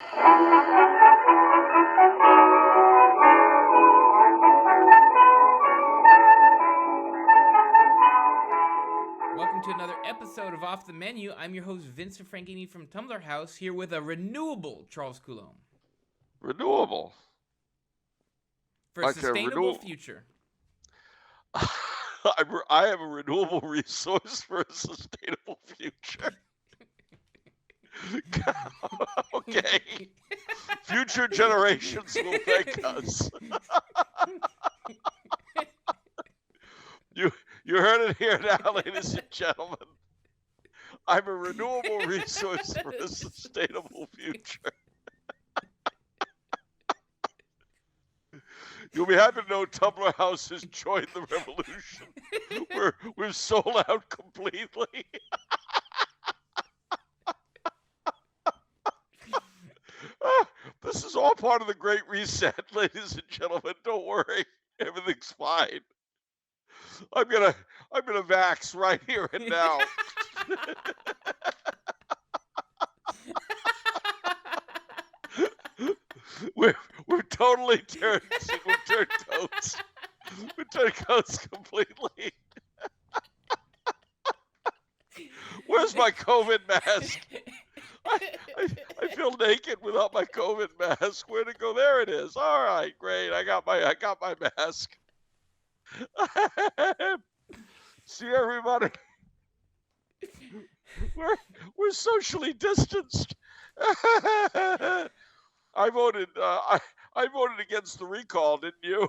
Welcome to another episode of Off the Menu. I'm your host, Vincent Franchini from Tumblr House, here with a renewable Charles Coulombe. Renewable. For a sustainable future. I have a renewable resource for a sustainable future. Okay. Future generations will thank us. You heard it here now, ladies and gentlemen. I'm a renewable resource for a sustainable future. You'll be happy to know Tumblr House has joined the revolution. We've sold out completely. This is all part of the Great Reset, ladies and gentlemen. Don't worry, everything's fine. I'm gonna vax right here and now. We've totally turned totes. We've turned coats completely. Where's my COVID mask? I feel naked without my COVID mask. Where'd it go? There it is. All right, great. I got my mask. See everybody. We're socially distanced. I voted against the recall, didn't you?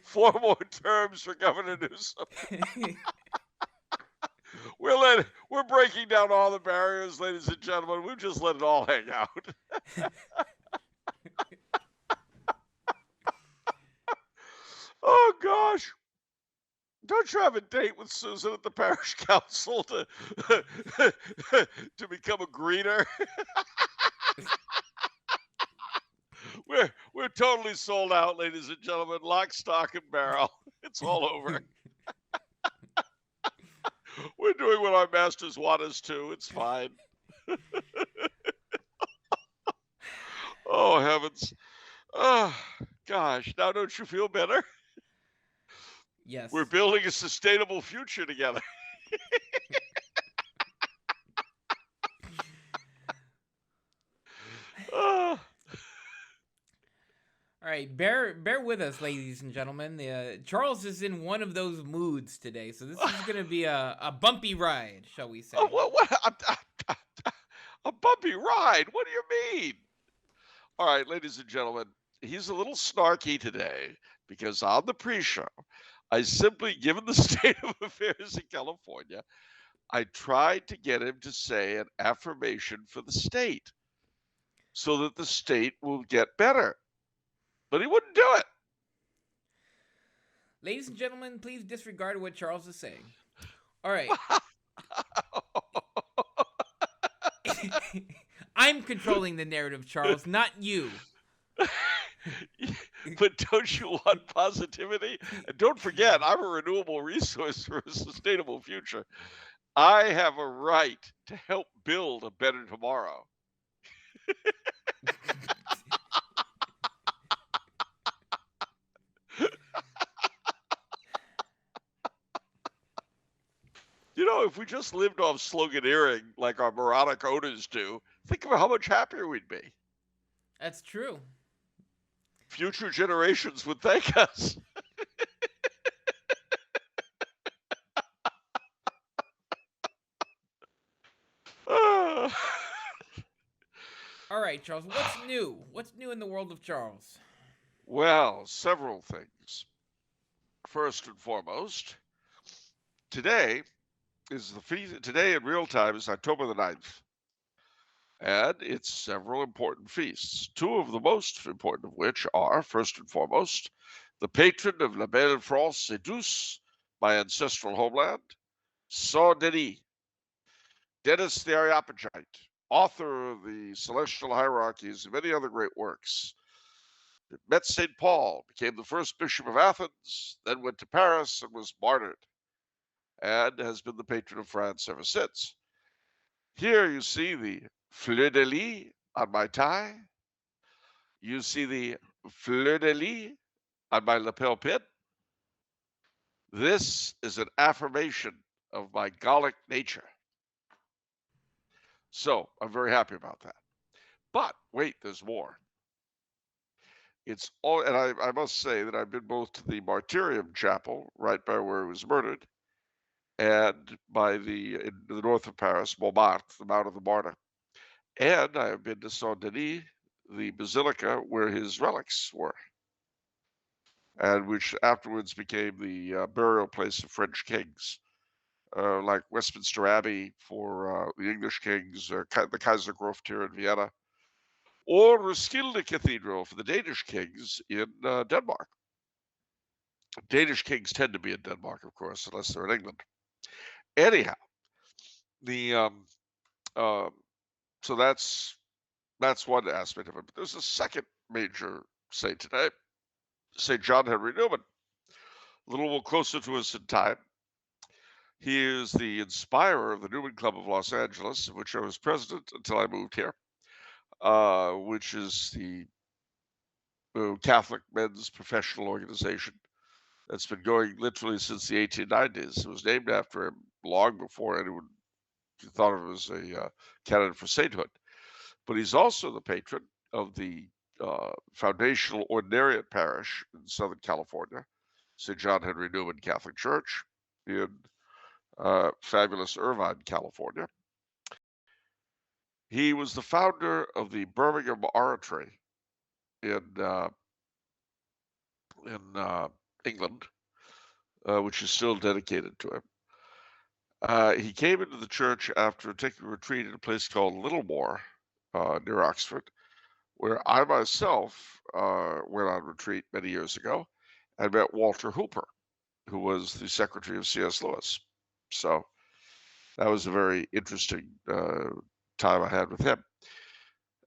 4 more terms for Governor Newsom. We're breaking down all the barriers, ladies and gentlemen. We've just let it all hang out. Oh gosh. Don't you have a date with Susan at the parish council to become a greeter? We're totally sold out, ladies and gentlemen. Lock, stock, and barrel. It's all over. We're doing what our masters want us to. It's fine. Oh, heavens. Oh, gosh. Now don't you feel better? Yes. We're building a sustainable future together. All right, bear with us, ladies and gentlemen. Charles is in one of those moods today, so this is going to be a bumpy ride, shall we say? What? A bumpy ride? What do you mean? All right, ladies and gentlemen, he's a little snarky today because on the pre-show, I simply, given the state of affairs in California, I tried to get him to say an affirmation for the state so that the state will get better. But he wouldn't do it. Ladies and gentlemen, please disregard what Charles is saying. All right. I'm controlling the narrative, Charles, not you. But don't you want positivity? And don't forget, I'm a renewable resource for a sustainable future. I have a right to help build a better tomorrow. You know, if we just lived off sloganeering like our moronic owners do, think of how much happier we'd be. That's true. Future generations would thank us. All right, Charles, what's new? What's new in the world of Charles? Well, several things. First and foremost, today is the feast. Today in real time is October the 9th. And it's several important feasts, 2 of the most important of which are, first and foremost, the patron of La Belle France et Douce, my ancestral homeland, Saint Denis, Dennis the Areopagite, author of the Celestial Hierarchies and many other great works. Met St. Paul, became the first bishop of Athens, then went to Paris and was martyred. and has been the patron of France ever since. Here you see the fleur-de-lis on my tie. You see the fleur-de-lis on my lapel pin. This is an affirmation of my Gallic nature. So I'm very happy about that. But wait, there's more. It's all, and I must say that I've been both to the Martyrium Chapel, right by where he was murdered, and by in the north of Paris, Montmartre, the Mount of the Martyr. And I have been to Saint Denis, the basilica where his relics were, and which afterwards became the burial place of French kings, like Westminster Abbey for the English kings, the Kaisergruft here in Vienna, or Roskilde Cathedral for the Danish kings in Denmark. Danish kings tend to be in Denmark, of course, unless they're in England. Anyhow, the so that's one aspect of it. But there's a second major saint today, St. John Henry Newman, a little more closer to us in time. He is the inspirer of the Newman Club of Los Angeles, of which I was president until I moved here, which is the Catholic men's professional organization that's been going literally since the 1890s. It was named after him long before anyone thought of him as a candidate for sainthood. But he's also the patron of the foundational ordinariate parish in Southern California, St. John Henry Newman Catholic Church in fabulous Irvine, California. He was the founder of the Birmingham Oratory in England, which is still dedicated to him. He came into the church after taking a retreat in a place called Littlemore, near Oxford, where I myself went on retreat many years ago and met Walter Hooper, who was the secretary of C.S. Lewis. So that was a very interesting time I had with him.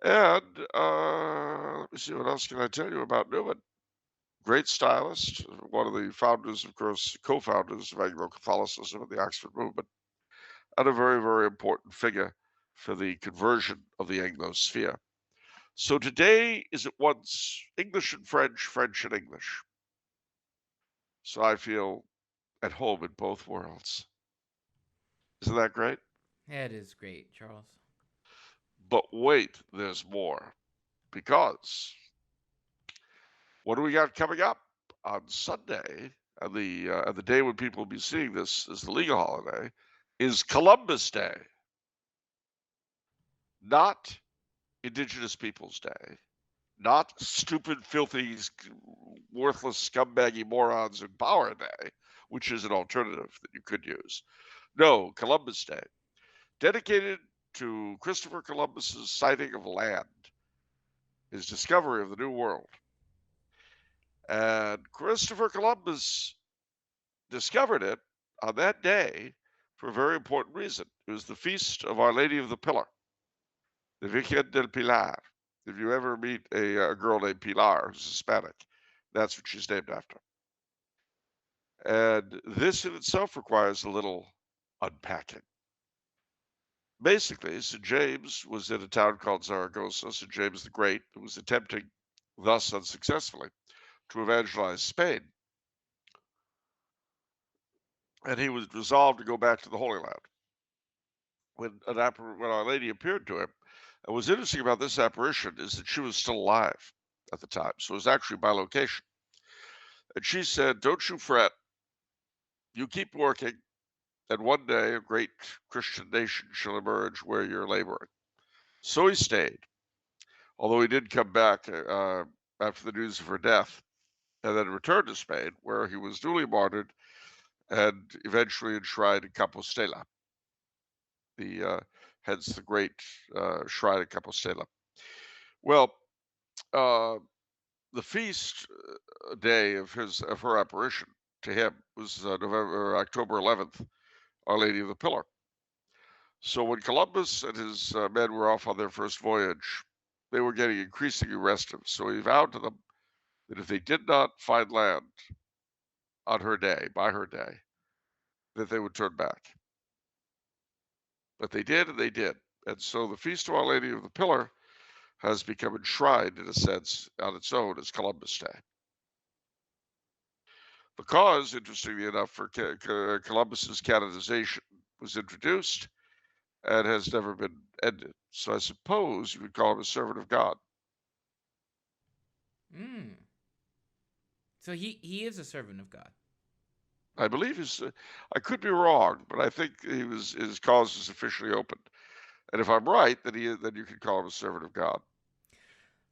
And let me see, what else can I tell you about Newman? Great stylist, one of the founders, of course, co-founders of Anglo-Catholicism and the Oxford movement, and a very, very important figure for the conversion of the Anglo-sphere. So today is at once English and French, French and English. So I feel at home in both worlds. Isn't that great? That is great, Charles. But wait, there's more. Because what do we got coming up on Sunday, and the day when people will be seeing this is the legal holiday, is Columbus Day. Not Indigenous Peoples Day. Not stupid, filthy, worthless, scumbaggy morons in Power Day, which is an alternative that you could use. No, Columbus Day, dedicated to Christopher Columbus's sighting of land, his discovery of the New World. And Christopher Columbus discovered it on that day for a very important reason. It was the feast of Our Lady of the Pillar, the Virgen del Pilar. If you ever meet a girl named Pilar who's Hispanic, that's what she's named after. And this in itself requires a little unpacking. Basically, St. James was in a town called Zaragoza, St. James the Great, who was attempting, thus unsuccessfully, to evangelize Spain. And he was resolved to go back to the Holy Land. When Our Lady appeared to him, and what's interesting about this apparition is that she was still alive at the time, so it was actually by location. And she said, "Don't you fret, you keep working, and one day a great Christian nation shall emerge where you're laboring." So he stayed, although he did come back after the news of her death, and then returned to Spain, where he was duly martyred and eventually enshrined in Compostela, hence the great shrine of Compostela. Well, the feast day of her apparition to him was October 11th, Our Lady of the Pillar. So when Columbus and his men were off on their first voyage, they were getting increasingly restive. So he vowed to them that if they did not find land on her day, by her day, that they would turn back. But they did, and they did. And so the Feast of Our Lady of the Pillar has become enshrined, in a sense, on its own as Columbus Day. The cause, interestingly enough, for Columbus's canonization was introduced and has never been ended. So I suppose you would call him a servant of God. Mm. So he is a servant of God. I believe I could be wrong, but I think his cause is officially opened. And if I'm right, then you could call him a servant of God.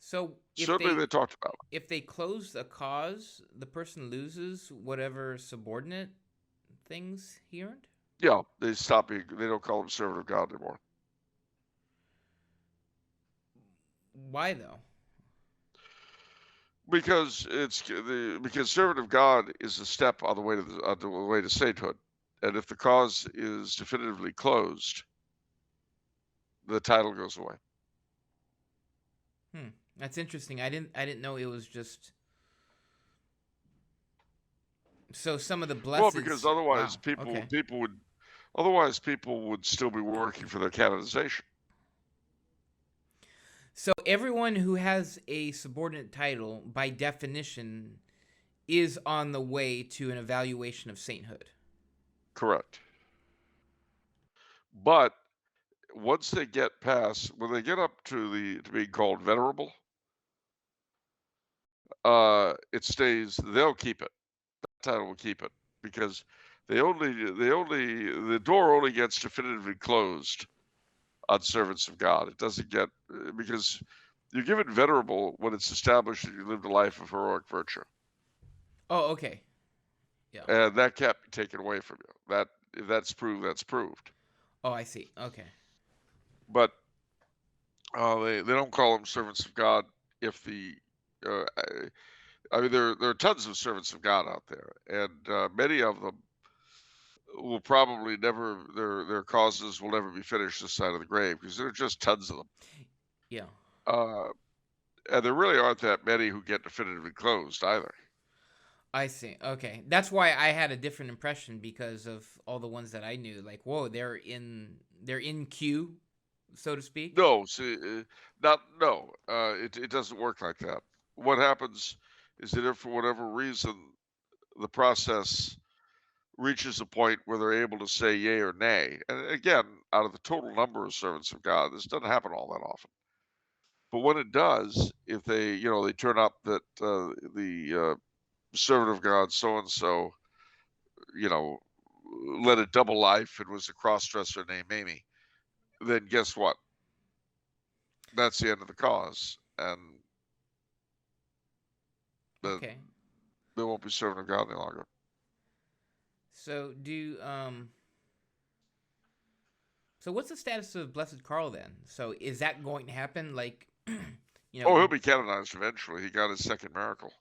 So Certainly they talked about it. if they close a cause, the person loses whatever subordinate things he earned? Yeah, they don't call him servant of God anymore. Why though? Because because servant of God is a step on the way to sainthood. And if the cause is definitively closed, the title goes away. That's interesting. I didn't know it was just. So some of the blessed. Well, because otherwise people would still be working for their canonization. So everyone who has a subordinate title, by definition, is on the way to an evaluation of sainthood. Correct. But once they get past, when they get up to being called venerable, it stays. They'll keep it. That title will keep it because the door only gets definitively closed on servants of God. It doesn't get because you're given venerable when it's established that you lived a life of heroic virtue. Oh, okay. Yeah. And that can't be taken away from you. If that's proved, that's proved. Oh, I see. Okay. But they don't call them servants of God if the I mean there are tons of servants of God out there, and many of them will probably never their causes will never be finished this side of the grave because there are just tons of them. Yeah. And there really aren't that many who get definitively closed either. I see. Okay, that's why I had a different impression because of all the ones that I knew. Like, whoa, they're in queue, so to speak. No, see, it doesn't work like that. What happens is that if for whatever reason the process reaches a point where they're able to say yay or nay, and again, out of the total number of servants of God, this doesn't happen all that often. But when it does, if they turn up that the servant of God so and so, led a double life and was a cross-dresser named Amy, then guess what? That's the end of the cause, and Okay. they won't be servant of God any longer. So So what's the status of Blessed Carl then? So is that going to happen? Like, Oh, he'll be canonized eventually. He got his second miracle.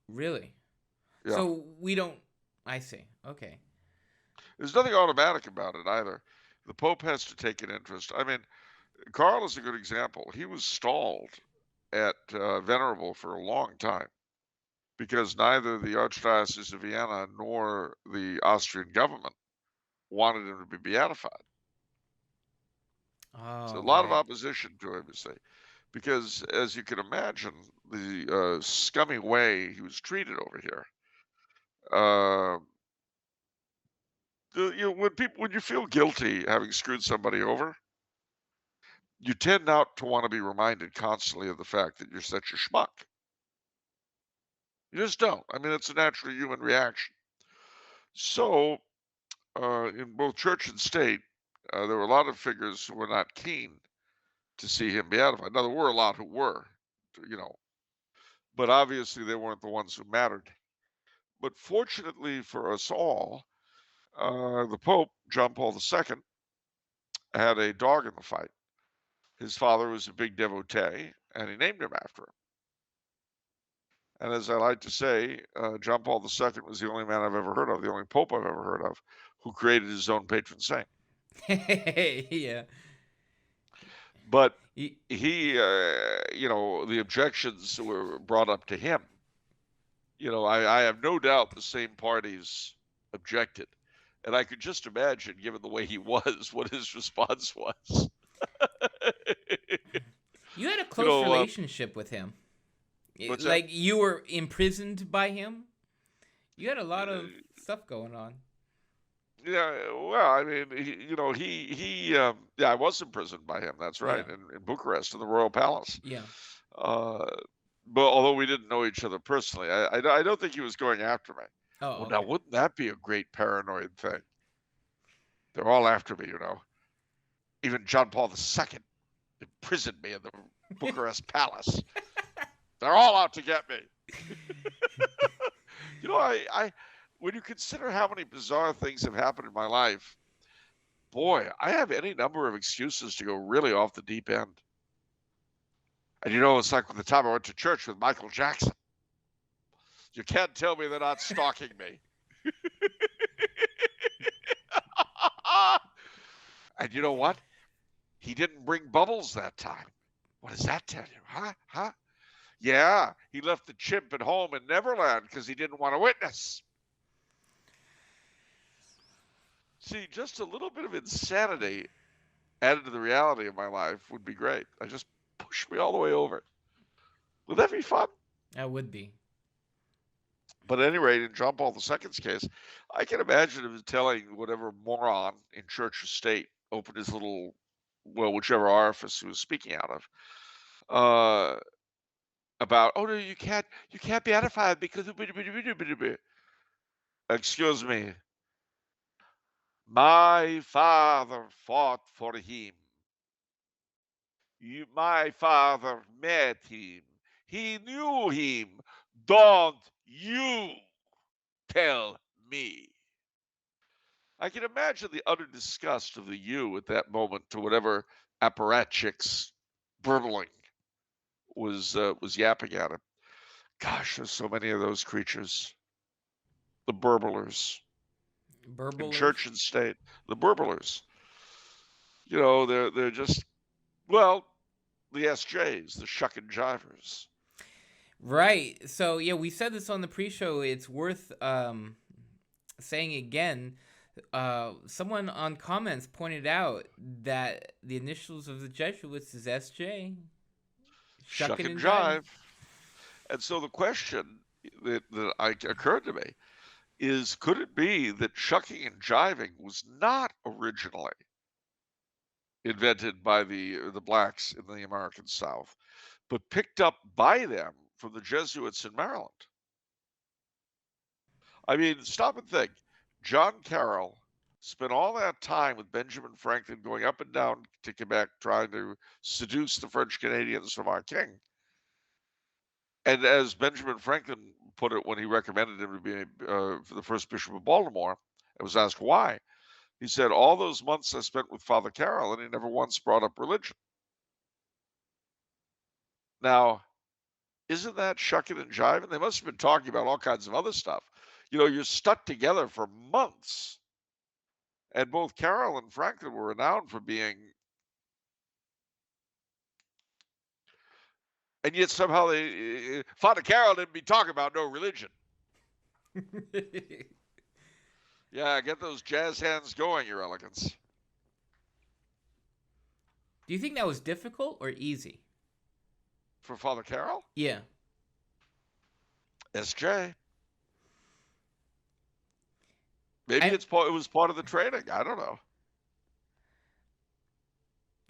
Really? Yeah. So we don't. I see. Okay. There's nothing automatic about it either. The Pope has to take an interest. I mean, Carl is a good example. He was stalled at Venerable for a long time because neither the Archdiocese of Vienna nor the Austrian government wanted him to be beatified. Oh, so a lot of opposition to him, you see, because as you can imagine, the scummy way he was treated over here. When you feel guilty having screwed somebody over, you tend not to want to be reminded constantly of the fact that you're such a schmuck. You just don't. I mean, it's a natural human reaction. So, in both church and state, there were a lot of figures who were not keen to see him beatified. Now, there were a lot who were, but obviously they weren't the ones who mattered. But fortunately for us all, the Pope, John Paul II, had a dog in the fight. His father was a big devotee, and he named him after him. And as I like to say, John Paul II was the only man I've ever heard of, the only Pope I've ever heard of, who created his own patron saint. Yeah. But he, the objections were brought up to him. I have no doubt the same parties objected. And I could just imagine, given the way he was, what his response was. You had a You close know, relationship with him. what's that? Like, you were imprisoned by him. You had a lot of stuff going on. Yeah, well, I mean, yeah, I was imprisoned by him. That's right, Yeah. in Bucharest, in the Royal Palace. Yeah. Uh, but although we didn't know each other personally, I don't think he was going after me. Oh, Oh, now okay. wouldn't that be a great paranoid thing? They're all after me, Even John Paul II imprisoned me in the Bucharest Palace. They're all out to get me. I when you consider how many bizarre things have happened in my life, boy, I have any number of excuses to go really off the deep end. And it's like the time I went to church with Michael Jackson. You can't tell me they're not stalking me. And you know what? He didn't bring bubbles that time. What does that tell you? Huh? Yeah, he left the chimp at home in Neverland because he didn't want to witness. See, just a little bit of insanity added to the reality of my life would be great. I just push me all the way over. Would that be fun? That would be. But at any rate, in John Paul II's case, I can imagine him telling whatever moron in church or state opened his little, well, whichever orifice he was speaking out of, about, oh no, you can't be edified because of, excuse me, my father fought for him. My father met him. He knew him. Don't you tell me. I can imagine the utter disgust of the you at that moment to whatever apparatchik's burbling was yapping at him. Gosh, there's so many of those creatures. The burblers in Burblers? church and state. The burblers. They're just, well, the SJs, the shuck and jivers. Right. So, yeah, we said this on the pre-show. It's worth saying again. Someone on comments pointed out that the initials of the Jesuits is SJ. Shuck Shucking and and jiving. jive. And so the question that occurred to me is, could it be that shucking and jiving was not originally invented by the blacks in the American South, but picked up by them from the Jesuits in Maryland? I mean, stop and think. John Carroll spent all that time with Benjamin Franklin going up and down to Quebec trying to seduce the French Canadians from our king. And as Benjamin Franklin put it when he recommended him to be the first Bishop of Baltimore, and was asked why, he said, all those months I spent with Father Carroll, and he never once brought up religion. Now, isn't that shucking and jiving? They must have been talking about all kinds of other stuff. You're stuck together for months. And both Carroll and Franklin were renowned for being, and yet somehow Father Carroll didn't be talking about no religion. Yeah, get those jazz hands going, Your Elegance. Do you think that was difficult or easy? For Father Carroll? Yeah. SJ. Maybe it was part of the training. I don't know.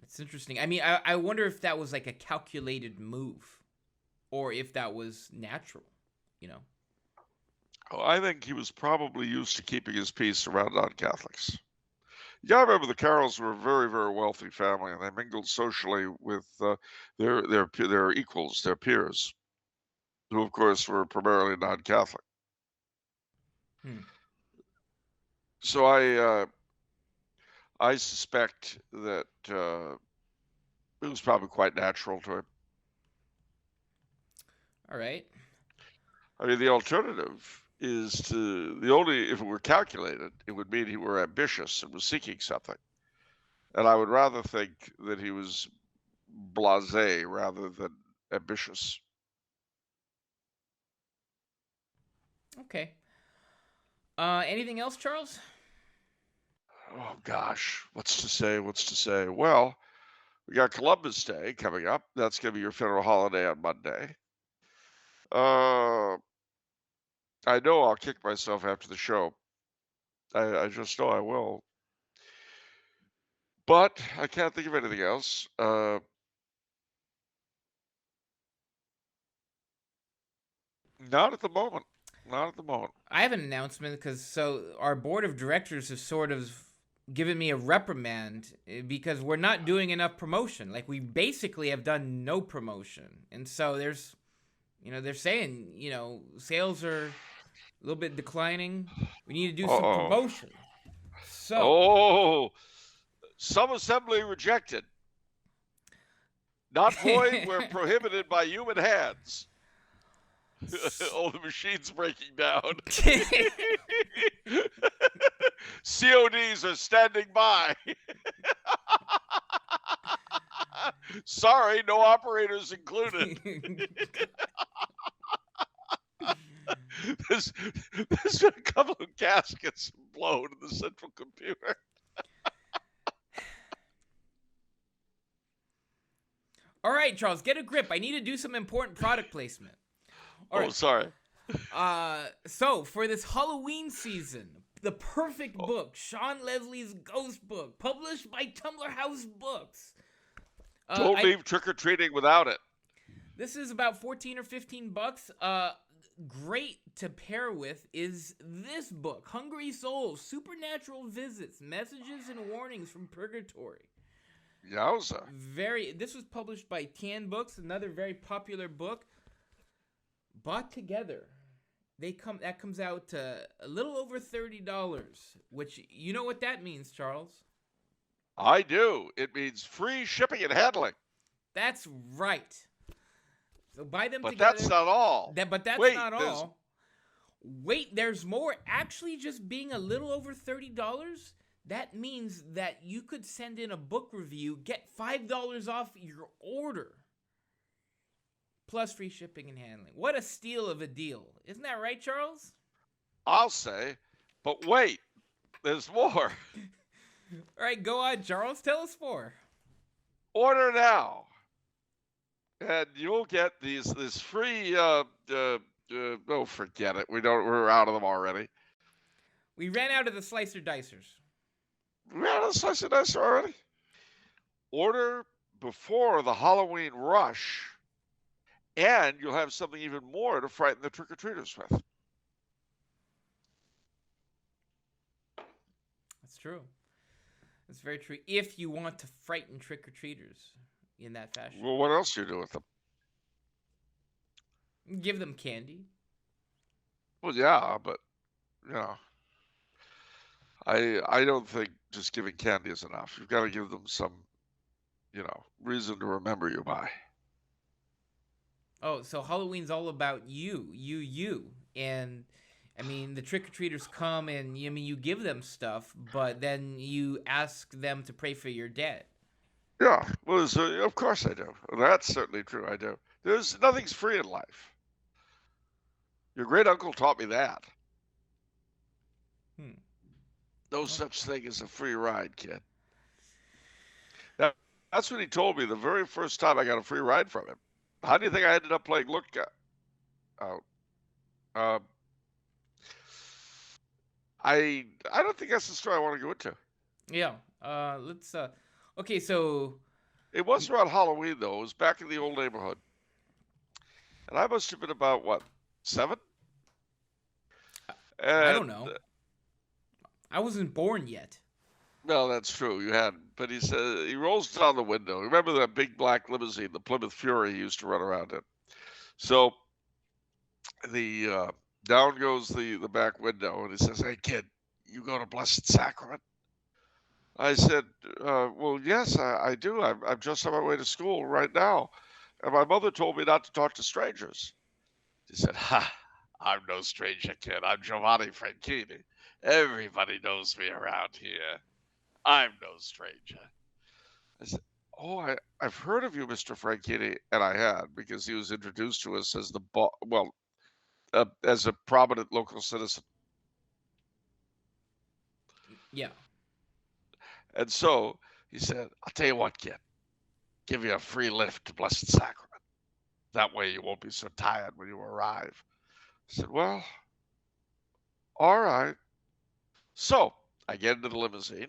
It's interesting. I mean, I wonder if that was like a calculated move, or if that was natural. Oh, I think he was probably used to keeping his peace around non-Catholics. You gotta remember the Carrolls were a very, very wealthy family, and they mingled socially with their equals, their peers, who of course were primarily non-Catholic. So I suspect that it was probably quite natural to him. All right. I mean, the alternative is if it were calculated, it would mean he were ambitious and was seeking something. And I would rather think that he was blasé rather than ambitious. Okay. Anything else, Charles? Oh gosh, what's to say? What's to say? Well, we got Columbus Day coming up. That's going to be your federal holiday on Monday. Uh, I know I'll kick myself after the show. I just know I will. But I can't think of anything else. Not at the moment. Not at the moment. I have an announcement because our board of directors has sort of given me a reprimand because we're not doing enough promotion. Like we basically have done no promotion, and so they're saying sales are a little bit declining. We need to do some Uh-oh. promotion. So Oh, some assembly rejected. Not void where prohibited by human hands. Oh, the machine's breaking down. CODs are standing by. Sorry, no operators included. There's been a couple of gaskets blown in the central computer. All right, Charles, get a grip. I need to do some important product placement. All right. Sorry. So for this Halloween season, the perfect book, Sean Leslie's Ghost Book, published by Tumbler House Books. Don't leave trick-or-treating without it. This is about 14 or 15 bucks. Great to pair with is this book, Hungry Souls, Supernatural Visits, Messages and Warnings from Purgatory. Yowza. This was published by Tan Books, another very popular book. Bought together, that comes out to a little over $30, which you know what that means, Charles? I do. It means free shipping and handling. That's right. So buy them together. But that's not all. Wait, not all. Wait, there's more. Actually, just being a little over $30, that means that you could send in a book review, get $5 off your order, plus free shipping and handling. What a steal of a deal. Isn't that right, Charles? I'll say, but wait, there's more. All right, go on, Charles. Tell us more. Order now, and you'll get this free. Oh, forget it. We're out of them already. We ran out of the slicer dicers. We ran out of the slicer dicer already. Order before the Halloween rush, and you'll have something even more to frighten the trick-or-treaters with. That's true. That's very true. If you want to frighten trick-or-treaters in that fashion. Well, what else do you do with them? Give them candy. Well, yeah, but, I don't think just giving candy is enough. You've got to give them some, reason to remember you by. Oh, so Halloween's all about you. And, I mean, the trick-or-treaters come and, you give them stuff, but then you ask them to pray for your dead. Yeah, well, of course I do. That's certainly true, I do. Nothing's free in life. Your great-uncle taught me that. No such thing as a free ride, kid. That's what he told me the very first time I got a free ride from him. How do you think I ended up playing lookout? I don't think that's the story I want to go into. Yeah. Let's. Okay, so. It was around Halloween though. It was back in the old neighborhood, and I must have been about what, 7? I don't know. I wasn't born yet. No, that's true. You hadn't. But he says he rolls down the window. Remember that big black limousine, the Plymouth Fury, he used to run around in. So the down goes the back window, and he says, "Hey, kid, you go to Blessed Sacrament?" I said, "Well, yes, I do. I'm just on my way to school right now, and my mother told me not to talk to strangers." He said, "Ha, I'm no stranger, kid. I'm Giovanni Franchini. Everybody knows me around here. I'm no stranger." I said, "Oh, I've heard of you, Mr. Franchini," and I had, because he was introduced to us as as a prominent local citizen. Yeah. And so he said, I'll tell you what, kid, give you a free lift to Blessed Sacrament. That way you won't be so tired when you arrive. I said, well, all right. So I get into the limousine.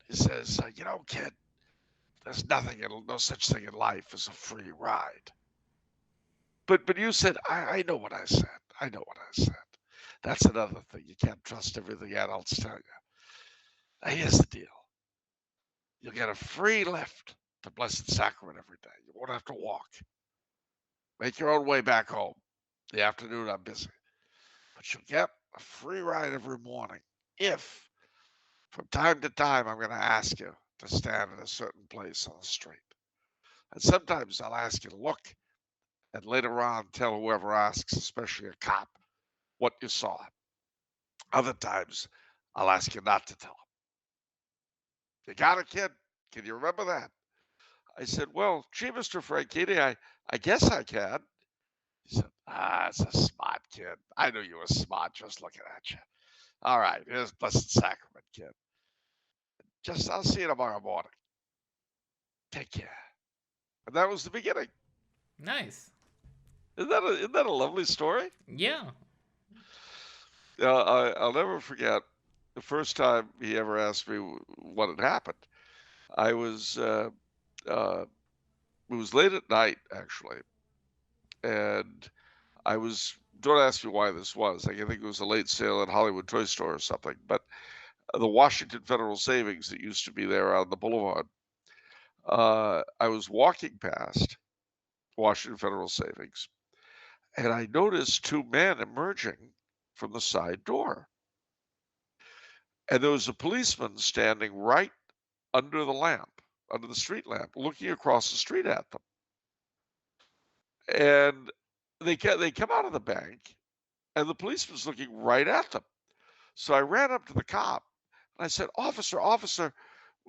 He says, kid, there's no such thing in life as a free ride. But you said, I know what I said. I know what I said. That's another thing. You can't trust everything adults tell you. Now, here's the deal. You'll get a free lift to Blessed Sacrament every day. You won't have to walk. Make your own way back home. The afternoon, I'm busy. But you'll get a free ride every morning if, from time to time, I'm going to ask you to stand in a certain place on the street. And sometimes I'll ask you to look and later on tell whoever asks, especially a cop, what you saw. Other times, I'll ask you not to tell them. You got it, kid? Can you remember that? I said, well, gee, Mr. Franchini, I guess I can. He said, it's a smart kid. I knew you were smart just looking at you. All right, here's Blessed Sacrament, kid. I'll see you tomorrow morning. Take care. And that was the beginning. Nice. Isn't that a lovely story? Yeah. I'll never forget the first time he ever asked me what had happened. I was it was late at night actually, and don't ask me why this was. I think it was a late sale at Hollywood Toy Store or something. But the Washington Federal Savings that used to be there on the boulevard, I was walking past Washington Federal Savings, and I noticed two men emerging from the side door. And there was a policeman standing right under the street lamp, looking across the street at them. And they come out of the bank, and the policeman's looking right at them. So I ran up to the cop, and I said, Officer,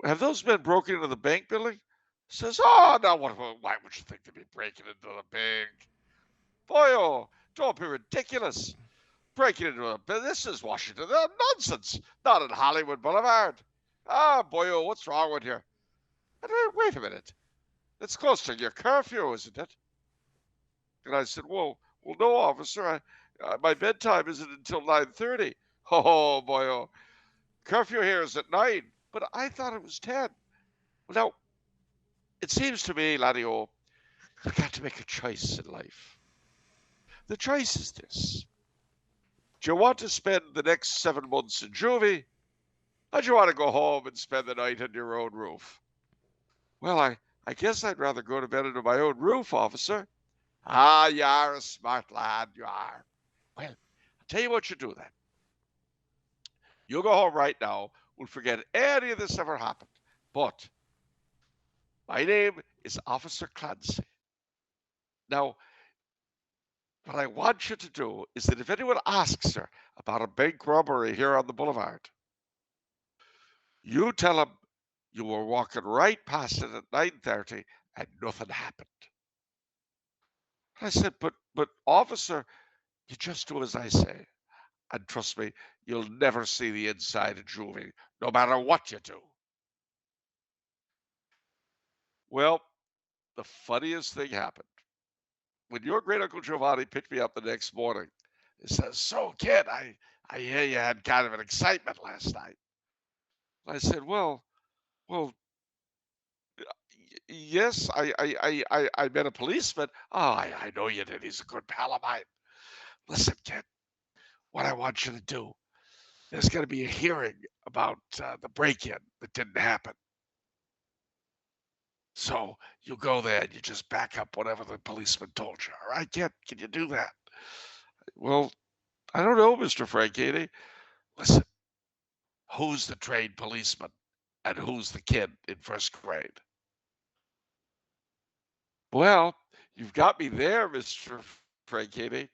have those men broken into the bank building? He says, oh, no, why would you think they'd be breaking into the bank? Boyo, don't be ridiculous. Breaking into a bank, this is Washington. Nonsense. Not at Hollywood Boulevard. Ah, boyo, what's wrong with you? Wait a minute. It's close to your curfew, isn't it? And I said, well, no, officer. My bedtime isn't until 9:30. Oh, boyo. Curfew here is at 9, but I thought it was 10. Well, now, it seems to me, laddie-o, you've got to make a choice in life. The choice is this. Do you want to spend the next 7 months in juvie, or do you want to go home and spend the night on your own roof? Well, I guess I'd rather go to bed under my own roof, officer. Ah, you are a smart lad, you are. Well, I'll tell you what you do then. You go home right now. We'll forget any of this ever happened. But my name is Officer Clancy. Now, what I want you to do is that if anyone asks her about a bank robbery here on the boulevard, you tell them you were walking right past it at 9:30 and nothing happened. I said, but officer, you just do as I say. And trust me, you'll never see the inside of juvie, no matter what you do. Well, the funniest thing happened. When your great uncle Giovanni picked me up the next morning, he says, so kid, I hear you had kind of an excitement last night. I said, well, yes, I met a policeman. Oh, I know you did. He's a good pal of mine. Listen, kid, what I want you to do, there's going to be a hearing about the break-in that didn't happen. So you go there and you just back up whatever the policeman told you. All right, kid, can you do that? Well, I don't know, Mr. Franchini. Listen, who's the trained policeman and who's the kid in first grade? Well, you've got me there, Mr. Franchini.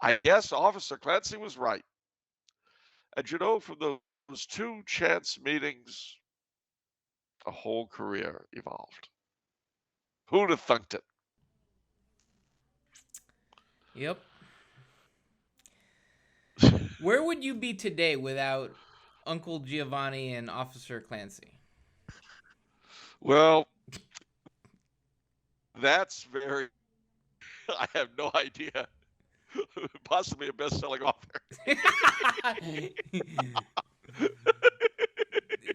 I guess Officer Clancy was right. And from those two chance meetings, a whole career evolved. Who'd have thunked it? Yep. Where would you be today without Uncle Giovanni and Officer Clancy? Well, that's very. I have no idea. Possibly a best-selling author.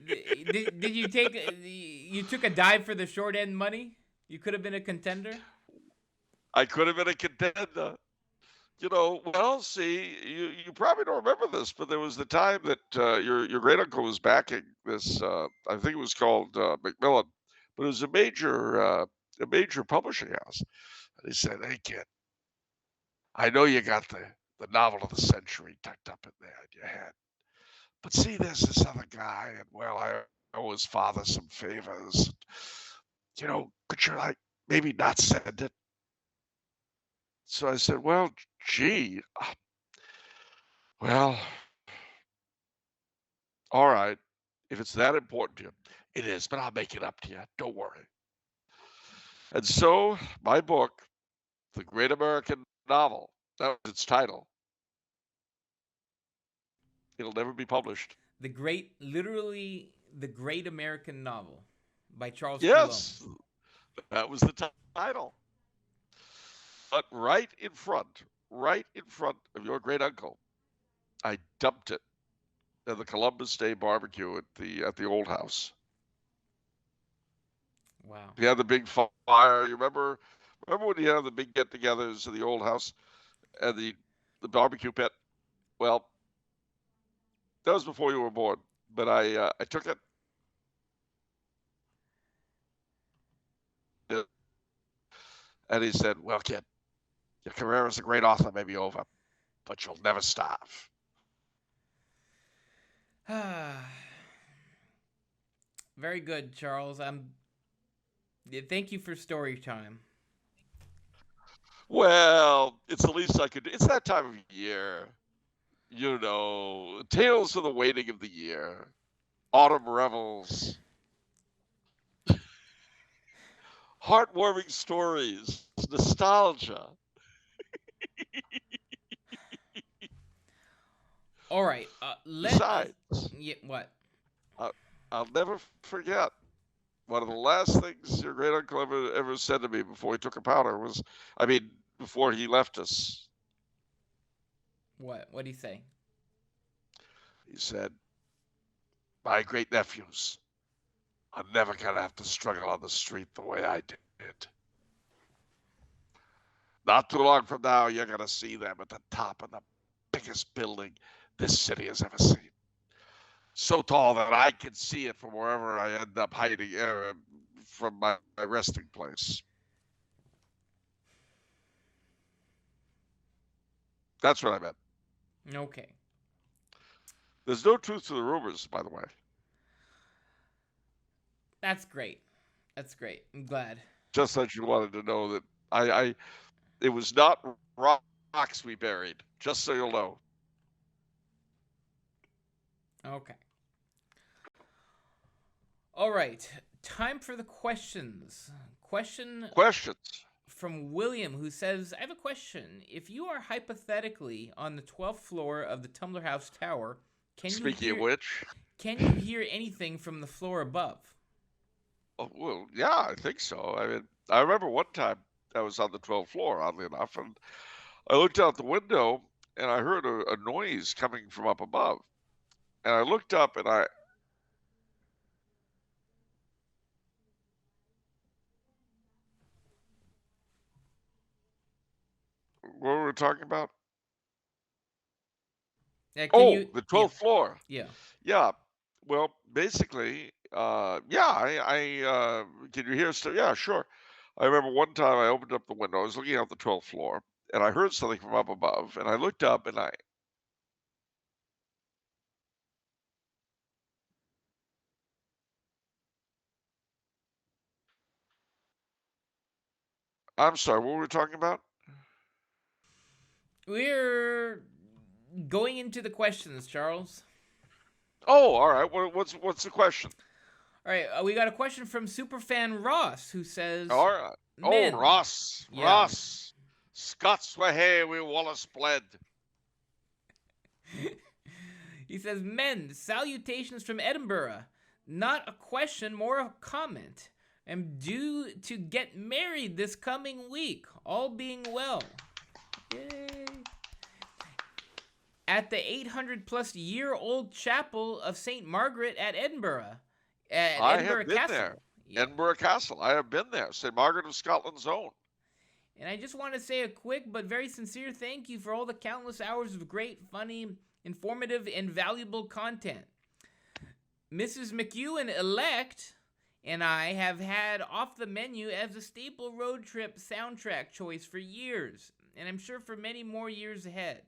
did you take you took a dive for the short end money? You could have been a contender. I could have been a contender. Well, see, you probably don't remember this, but there was the time that your great uncle was backing this. I think it was called Macmillan, but it was a major publishing house. And he said, "Hey, kid, I know you got the novel of the century tucked up in there in your head, but see, there's this other guy, and well, I owe his father some favors. Could you like maybe not send it?" So I said, "Well, gee, well, all right, if it's that important to you, it is, but I'll make it up to you. Don't worry." And so my book, The Great American Novel, that was its title. It'll never be published. Literally the Great American Novel by Charles Coulombe. Yes, that was the title. But right in front of your great uncle, I dumped it at the Columbus Day barbecue at the old house. Wow. You had the big fire. You remember when you had the big get-togethers at the old house and the barbecue pit? Well, that was before you were born, but I took it. And he said, "Well, kid, your career as a great author may be over, but you'll never starve." Very good, Charles. Thank you for story time. Well, it's the least I could do. It's that time of year. Tales of the waiting of the year, autumn revels, heartwarming stories, nostalgia. All right. Besides, what? I'll never forget one of the last things your great uncle ever said to me before he took a powder was, before he left us. What? What'd he say? He said, "My great nephews are never gonna have to struggle on the street the way I did. Not too long from now, you're gonna see them at the top of the biggest building this city has ever seen. So tall that I can see it from wherever I end up hiding from my resting place." That's what I meant. Okay. There's no truth to the rumors, by the way. That's great. That's great. I'm glad. Just that you wanted to know that it was not rocks we buried. Just so you'll know. Okay. All right. Time for the questions. Questions from William, who says, "I have a question. If you are hypothetically on the 12th floor of the Tumbler House Tower, Speaking of which, can you hear anything from the floor above?" Oh, well, yeah, I think so. I remember one time I was on the 12th floor, oddly enough, and I looked out the window and I heard a noise coming from up above. And I looked up and what were we talking about? Yeah, The 12th floor. Yeah. Yeah. Well, basically, yeah, can you hear stuff? Yeah, sure. I remember one time I opened up the window. I was looking out the 12th floor, and I heard something from up above, and I looked up, and I'm sorry, what were we talking about? We're going into the questions, Charles. Oh, all right. What's the question? All right, we got a question from superfan Ross, who says, All right. Men. Oh, Ross. Yeah. Ross. Scots were hey, we Wallace bled. He says, "Men, salutations from Edinburgh. Not a question, more a comment. I'm due to get married this coming week, all being well. Yay. At the 800-plus-year-old chapel of St. Margaret at Edinburgh. At I Edinburgh have been Castle. there. Yeah. Edinburgh Castle. I have been there. St. Margaret of Scotland's own. And I just want to say a quick but very sincere thank you for all the countless hours of great, funny, informative, and valuable content. Mrs. McEwen-elect and I have had Off the Menu as a staple road trip soundtrack choice for years, and I'm sure for many more years ahead.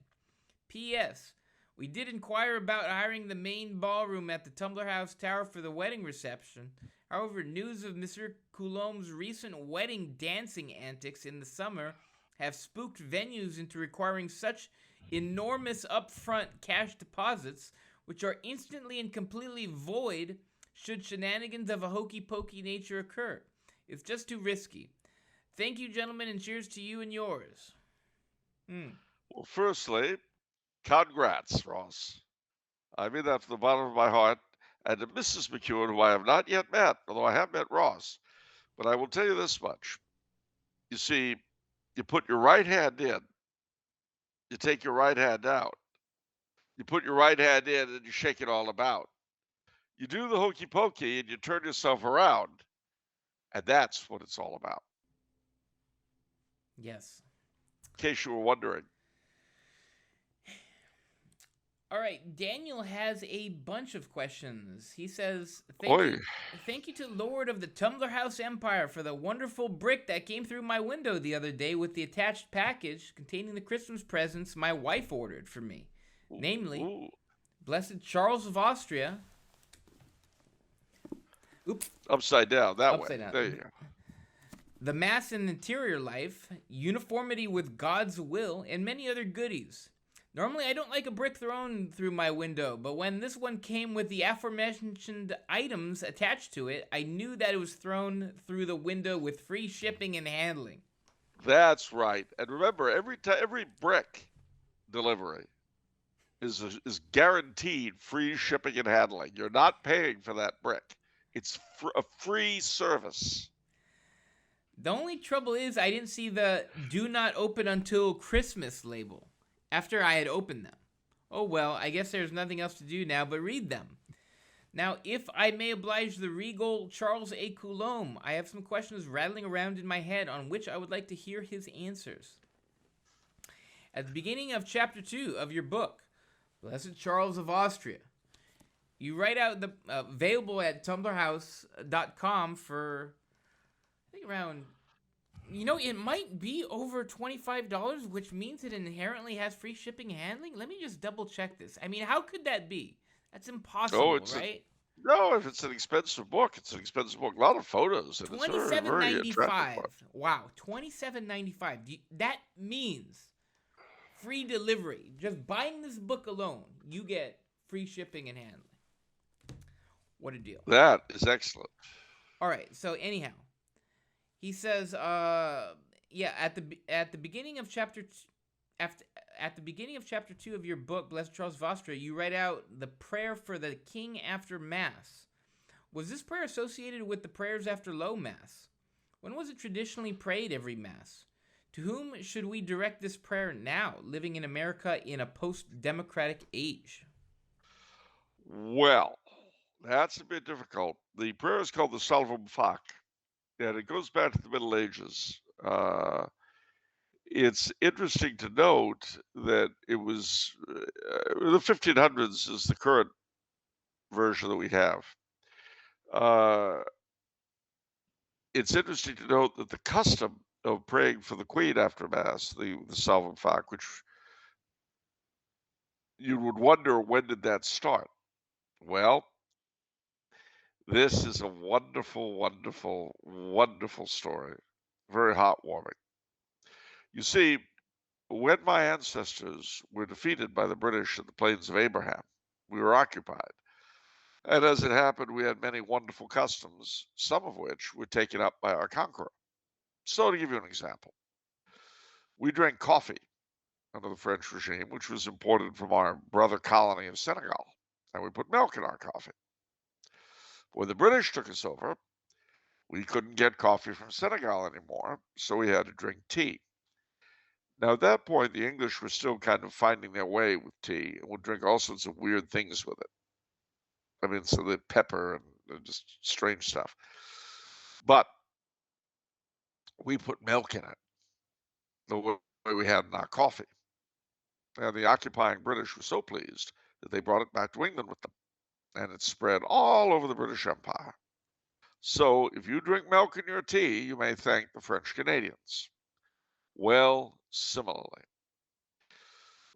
P.S. We did inquire about hiring the main ballroom at the Tumbler House Tower for the wedding reception. However, news of Mr. Coulombe's recent wedding dancing antics in the summer have spooked venues into requiring such enormous upfront cash deposits, which are instantly and completely void should shenanigans of a hokey-pokey nature occur. It's just too risky. Thank you, gentlemen, and cheers to you and yours. Well, firstly, congrats, Ross. I mean that from the bottom of my heart. And to Mrs. McEwen, who I have not yet met, although I have met Ross. But I will tell you this much. You see, you put your right hand in, you take your right hand out. You put your right hand in and you shake it all about. You do the hokey pokey and you turn yourself around. And that's what it's all about. Yes. In case you were wondering. All right, Daniel has a bunch of questions. He says, thank you to Lord of the Tumbler House Empire for the wonderful brick that came through my window the other day with the attached package containing the Christmas presents my wife ordered for me. Namely, Blessed Charles of Austria. Oops. Upside down, that way. Down. There you go. The Mass and Interior Life, Uniformity with God's Will, and many other goodies. Normally, I don't like a brick thrown through my window, but when this one came with the aforementioned items attached to it, I knew that it was thrown through the window with free shipping and handling. That's right. And remember, every brick delivery is guaranteed free shipping and handling. You're not paying for that brick. It's a free service. The only trouble is I didn't see the "Do not open until Christmas" label after I had opened them. Oh well, I guess there's nothing else to do now but read them. Now, if I may oblige the regal Charles A. Coulombe, I have some questions rattling around in my head on which I would like to hear his answers. At the beginning of chapter 2 of your book, Blessed Charles of Austria, you write out the available at tumblerhouse.com for, I think around, it might be over $25, which means it inherently has free shipping and handling. Let me just double check this. I mean, how could that be? That's impossible, right? No, if it's an expensive book, it's an expensive book. A lot of photos. And $27.95. Wow, $27.95. That means free delivery. Just buying this book alone, you get free shipping and handling. What a deal. That is excellent. All right, so anyhow, he says, at the beginning of chapter at the beginning of chapter 2 of your book, Blessed Charles of Austria, you write out the prayer for the king after Mass. Was this prayer associated with the prayers after Low Mass? When was it traditionally prayed every Mass? To whom should we direct this prayer now, living in America in a post-democratic age? Well, that's a bit difficult. The prayer is called the Salvum Fac, and it goes back to the Middle Ages. It's interesting to note that it was the 1500s is the current version that we have. It's interesting to note that the custom of praying for the Queen after Mass, the Salvum Fac, which you would wonder, when did that start? Well, this is a wonderful, wonderful, wonderful story. Very heartwarming. You see, when my ancestors were defeated by the British at the Plains of Abraham, we were occupied. And as it happened, we had many wonderful customs, some of which were taken up by our conqueror. So to give you an example, we drank coffee under the French regime, which was imported from our brother colony of Senegal, and we put milk in our coffee. When the British took us over, We couldn't get coffee from Senegal anymore, so we had to drink tea. Now, at that point, the English were still kind of finding their way with tea and would drink all sorts of weird things with it. I mean, so the pepper and just strange stuff. But we put milk in it, the way we had in our coffee. And the occupying British were so pleased that they brought it back to England with them. And it spread all over the British Empire. So if you drink milk in your tea, you may thank the French Canadians. Well, similarly,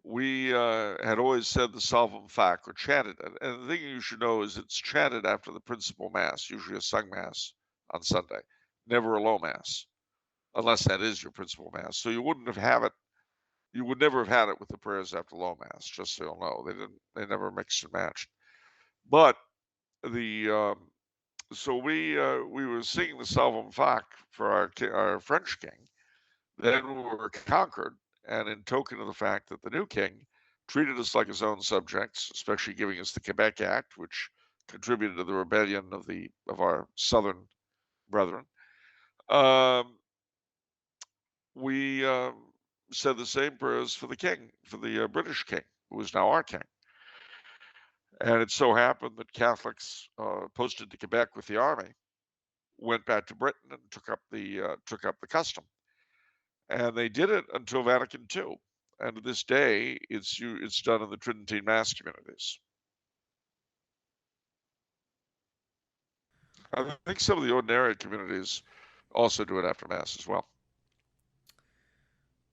we had always said the Salvum Fac or chanted it. And the thing you should know is it's chanted after the principal Mass, usually a sung Mass on Sunday, never a low Mass, unless that is your principal Mass. So you wouldn't have it. You would never have had it with the prayers after low Mass, just so you'll know. They never mixed and matched. But the so we were singing the Salvum Fac for our French king. Then we were conquered, and in token of the fact that the new king treated us like his own subjects, especially giving us the Quebec Act, which contributed to the rebellion of our southern brethren, we said the same prayers for the king, for the British king, who is now our king. And it so happened that Catholics posted to Quebec with the army went back to Britain and took up the custom, and they did it until Vatican II. And to this day, it's done in the Tridentine Mass communities. I think some of the ordinary communities also do it after Mass as well.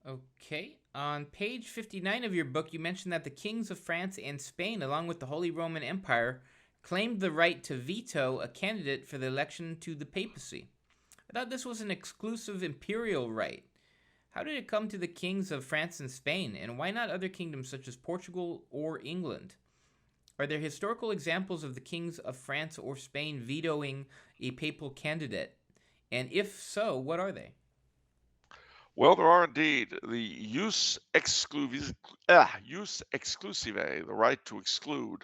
Okay. On page 59 of your book, you mentioned that the kings of France and Spain, along with the Holy Roman Empire, claimed the right to veto a candidate for the election to the papacy. I thought this was an exclusive imperial right. How did it come to the kings of France and Spain, and why not other kingdoms such as Portugal or England? Are there historical examples of the kings of France or Spain vetoing a papal candidate? And if so, what are they? Well, there are indeed. The jus exclusive, the right to exclude,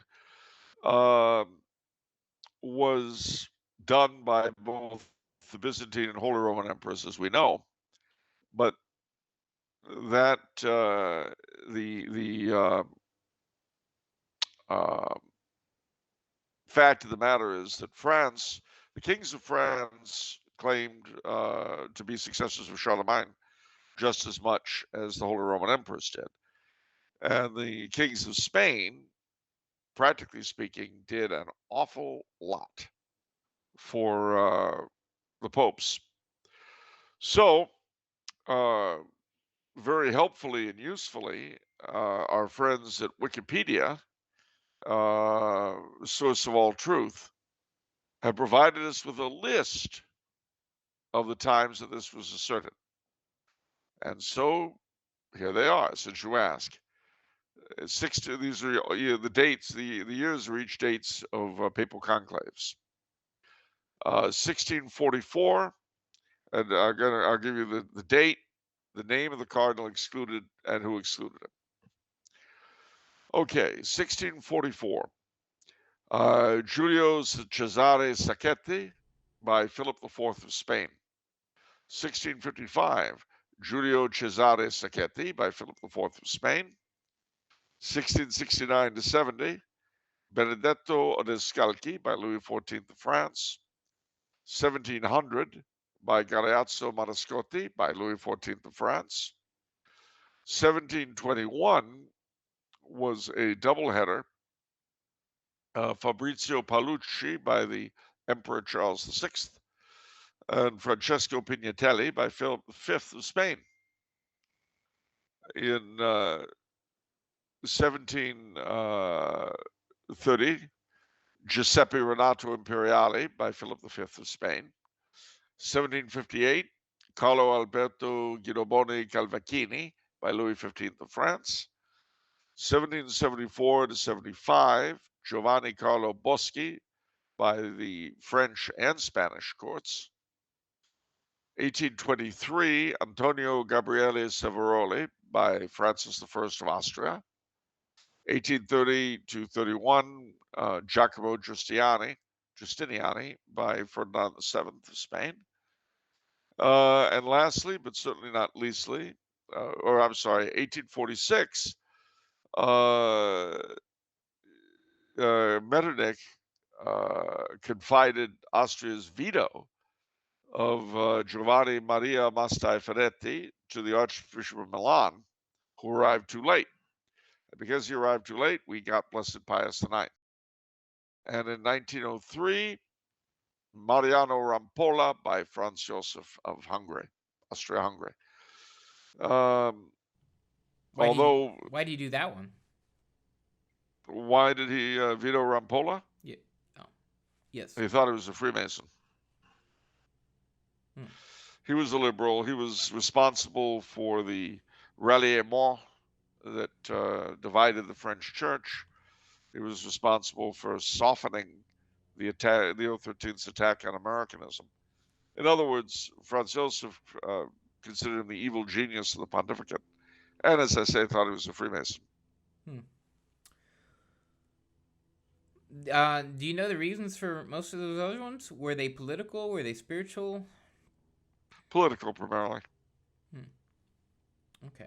was done by both the Byzantine and Holy Roman emperors, as we know. But that the fact of the matter is that France, the kings of France, claimed to be successors of Charlemagne just as much as the Holy Roman emperors did, and the kings of Spain, practically speaking, did an awful lot for the popes. So, very helpfully and usefully, our friends at Wikipedia, source of all truth, have provided us with a list of the times that this was asserted. And so here they are, since you ask. These are the dates, the years are each dates of papal conclaves. 1644, and I'll give you the date, the name of the cardinal excluded, and who excluded him. Okay, 1644. Giulio Cesare Sacchetti by Philip IV of Spain. 1655. Giulio Cesare Sacchetti by Philip IV of Spain. 1669 to 70. Benedetto Odescalchi by Louis XIV of France. 1700 by Galeazzo Mariscotti by Louis XIV of France. 1721 was a doubleheader. Fabrizio Paolucci by the Emperor Charles VI, and Francesco Pignatelli by Philip V of Spain. In 1730, Giuseppe Renato Imperiali by Philip V of Spain. 1758, Carlo Alberto Guidoboni Calvacchini by Louis XV of France. 1774 to 75, Giovanni Carlo Boschi by the French and Spanish courts. 1823, Antonio Gabriele Savaroli by Francis I of Austria. 1830 to 31, Giacomo Giustiani Justiniani by Ferdinand VII of Spain. And lastly, but certainly not leastly, 1846, Metternich confided Austria's veto of Giovanni Maria Mastai Ferretti to the Archbishop of Milan, who arrived too late. And because he arrived too late, we got Blessed Pius IX. And in 1903, Mariano Rampolla by Franz Joseph of Hungary, Austria-Hungary. Why Although, do you do that one? why did he veto Rampolla? Yeah. Oh. Yes. He thought he was a Freemason. Hmm. He was a liberal. He was responsible for the ralliement that divided the French church. He was responsible for softening the attack, Leo XIII's attack on Americanism. In other words, Franz Joseph considered him the evil genius of the pontificate, and as I say, thought he was a Freemason. Do you know the reasons for most of those other ones? Were they political? Were they spiritual? Political, primarily. Okay.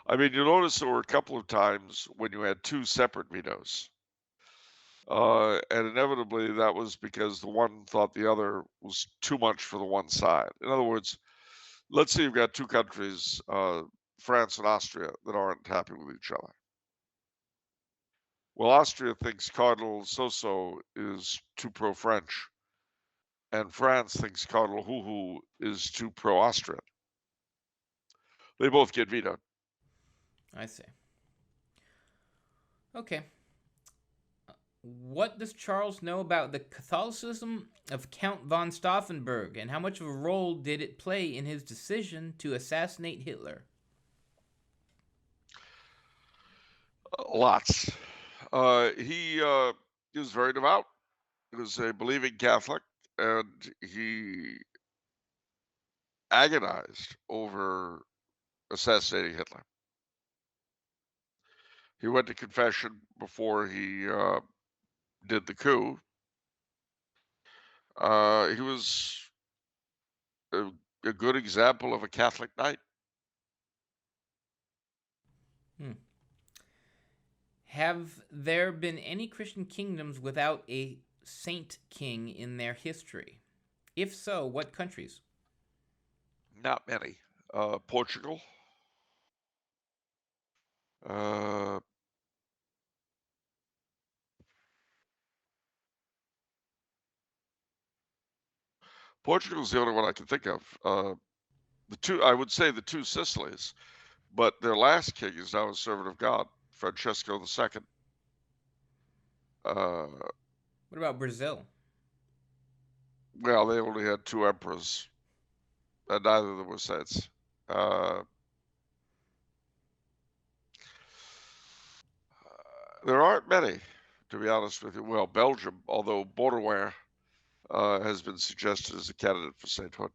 I mean, you notice there were a couple of times when you had two separate vetoes. And inevitably, that was because the one thought the other was too much for the one side. In other words, let's say you've got two countries, France and Austria, that aren't happy with each other. Well, Austria thinks Cardinal Soso is too pro-French, and France thinks Cardinal Huhu is too pro-Austrian. They both get vetoed. I see. Okay. What does Charles know about the Catholicism of Count von Stauffenberg, and how much of a role did it play in his decision to assassinate Hitler? Lots. He was very devout. He was a believing Catholic, and he agonized over assassinating Hitler. He went to confession before he did the coup. He was a good example of a Catholic knight. Have there been any Christian kingdoms without a saint king in their history? If so, what countries? Not many. Portugal. Portugal's the only one I can think of. I would say the two Sicilies, but their last king is now a servant of God, Francesco II. What about Brazil? Well, they only had two emperors, and neither of them were saints. There aren't many, to be honest with you. Well, Belgium, although Bordelware has been suggested as a candidate for sainthood.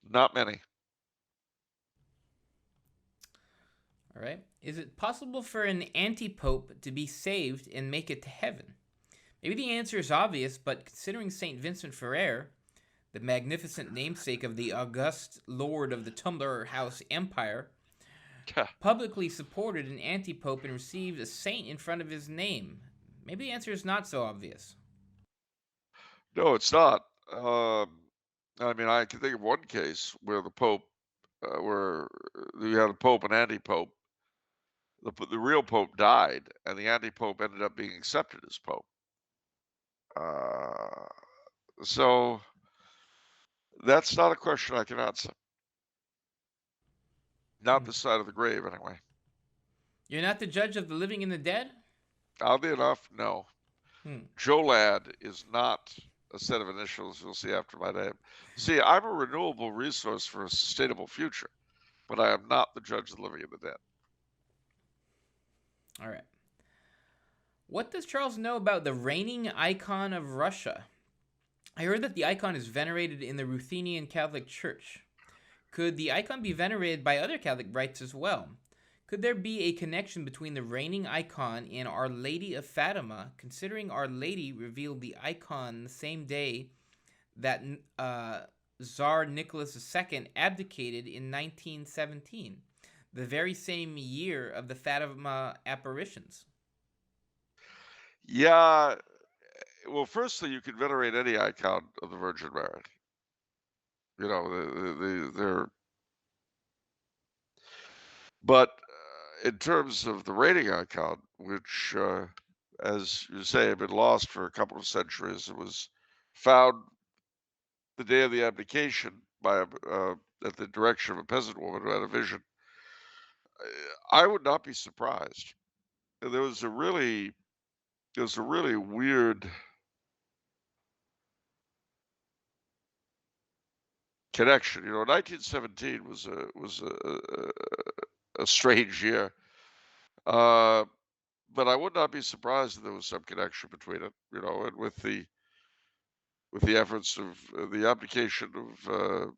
Not many. All right. Is it possible for an anti-pope to be saved and make it to heaven? Maybe the answer is obvious, but considering St. Vincent Ferrer, the magnificent namesake of the august lord of the Tumbler House Empire, publicly supported an anti-pope and received a saint in front of his name, maybe the answer is not so obvious. No, it's not. I mean, I can think of one case where the Pope, where you had a Pope and anti-Pope. The real Pope died, and the anti-Pope ended up being accepted as Pope. So that's not a question I can answer. Not this side of the grave, anyway. You're not the judge of the living and the dead? Oddly enough, no. Joe Ladd is not a set of initials you'll see after my name. See, I'm a renewable resource for a sustainable future, but I am not the judge of the living and the dead. All right. What does Charles know about the reigning icon of Russia? I heard that the icon is venerated in the Ruthenian Catholic Church. Could the icon be venerated by other Catholic rites as well? Could there be a connection between the reigning icon and Our Lady of Fatima, considering Our Lady revealed the icon the same day that Tsar Nicholas II abdicated in 1917, the very same year of the Fatima apparitions? Yeah, well, firstly, you can venerate any icon of the Virgin Mary. You know, they're, but in terms of the reigning icon, which, as you say, had been lost for a couple of centuries, it was found the day of the abdication by at the direction of a peasant woman who had a vision. I would not be surprised. There was a really, there was a really weird connection. 1917 was a strange year, uh, but I would not be surprised if there was some connection between it. And with the efforts of the abdication of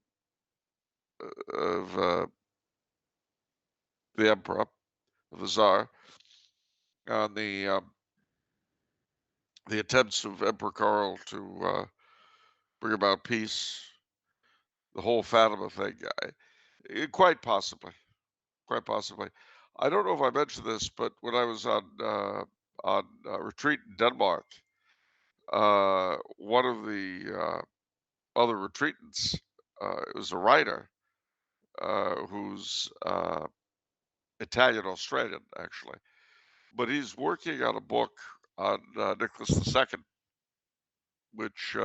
the emperor, of the czar, on the attempts of Emperor Karl to bring about peace, the whole Fatima thing, quite possibly, quite possibly. I don't know if I mentioned this, but when I was on retreat in Denmark, one of the other retreatants, it was a writer who's Italian Australian actually, but he's working on a book on Nicholas II, which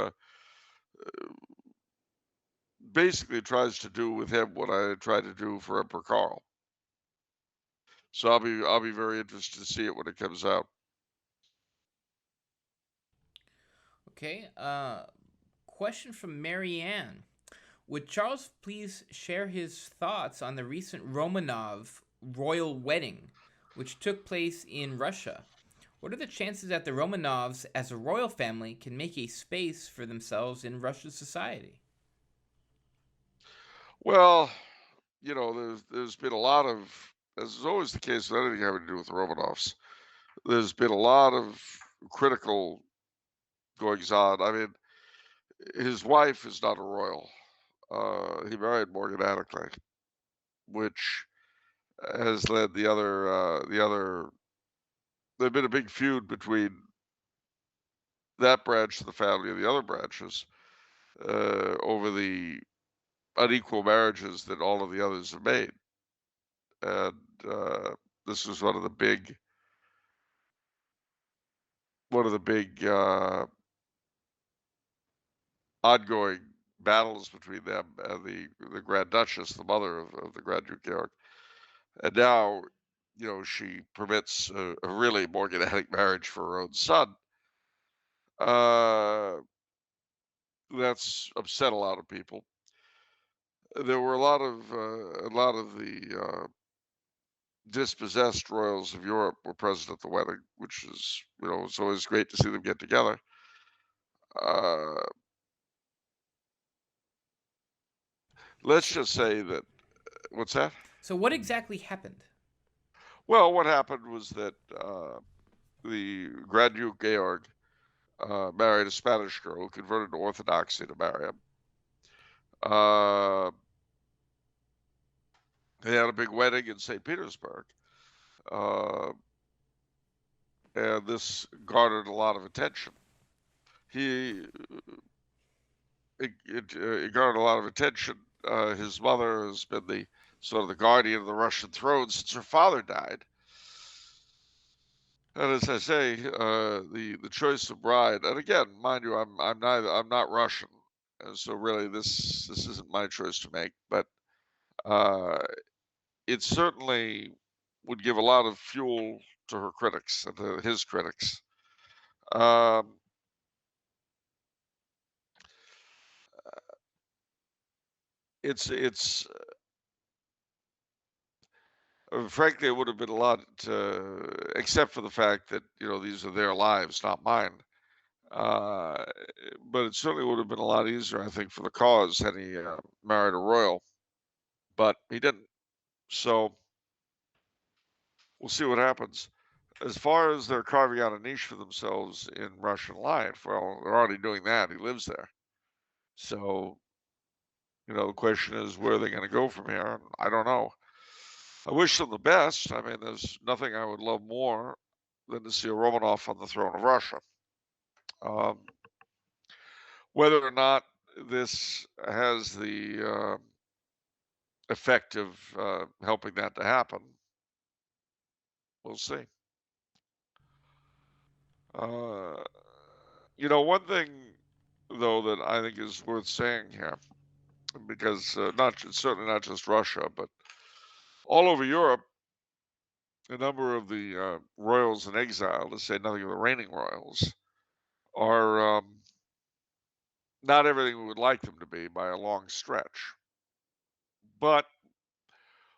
basically tries to do with him what I tried to do for Emperor Karl. So I'll be very interested to see it when it comes out. Okay. Question from Marianne. Would Charles please share his thoughts on the recent Romanov royal wedding, which took place in Russia? What are the chances that the Romanovs, as a royal family, can make a space for themselves in Russia's society? Well, there's been a lot of, as is always the case with anything having to do with the Romanovs, there's been a lot of critical goings on. I mean, his wife is not a royal. He married morganatically, which has led the other. There's been a big feud between that branch of the family and the other branches over the unequal marriages that all of the others have made, and this was one of the big ongoing battles between them and the Grand Duchess, the mother of the Grand Duke Georg. And now, she permits a really morganatic marriage for her own son. Uh, that's upset a lot of people. There were a lot of the dispossessed royals of Europe were present at the wedding, which is, it's always great to see them get together. Uh, let's So, just say that. What's that? so what exactly happened? Well, what happened was that the Grand Duke Georg married a Spanish girl who converted to Orthodoxy to marry him. Uh, they had a big wedding in St. Petersburg, uh, and this garnered a lot of attention. He it garnered a lot of attention. His mother has been the sort of the guardian of the Russian throne since her father died. And as I say, the choice of bride, and again, mind you, I'm not Russian, and so really this isn't my choice to make, but uh, it certainly would give a lot of fuel to her critics and to his critics. Um, it's frankly, it would have been a lot, except for the fact that these are their lives, not mine. Uh, but it certainly would have been a lot easier, I think, for the cause had he married a royal. But he didn't. So We'll see what happens. As far as they're carving out a niche for themselves in Russian life, well, they're already doing that. He lives there. So, the question is, where are they going to go from here? I don't know. I wish them the best. I mean, there's nothing I would love more than to see a Romanov on the throne of Russia. Um, whether or not this has the effect of helping that to happen, we'll see. One thing though that I think is worth saying here, because certainly not just Russia, but all over Europe, a number of the royals in exile, to say nothing of the reigning royals, are not everything we would like them to be by a long stretch. But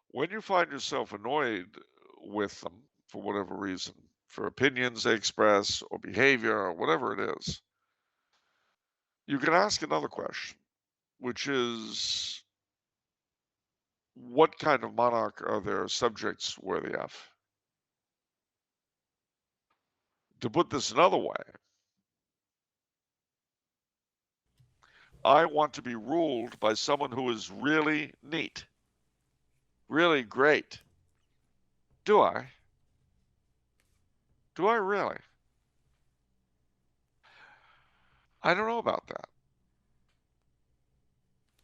when you find yourself annoyed with them for whatever reason, for opinions they express or behavior or whatever it is, you can ask another question, which is, what kind of monarch are their subjects worthy of? To put this another way, I want to be ruled by someone who is really neat, really great. Do I? Do I really? I don't know about that.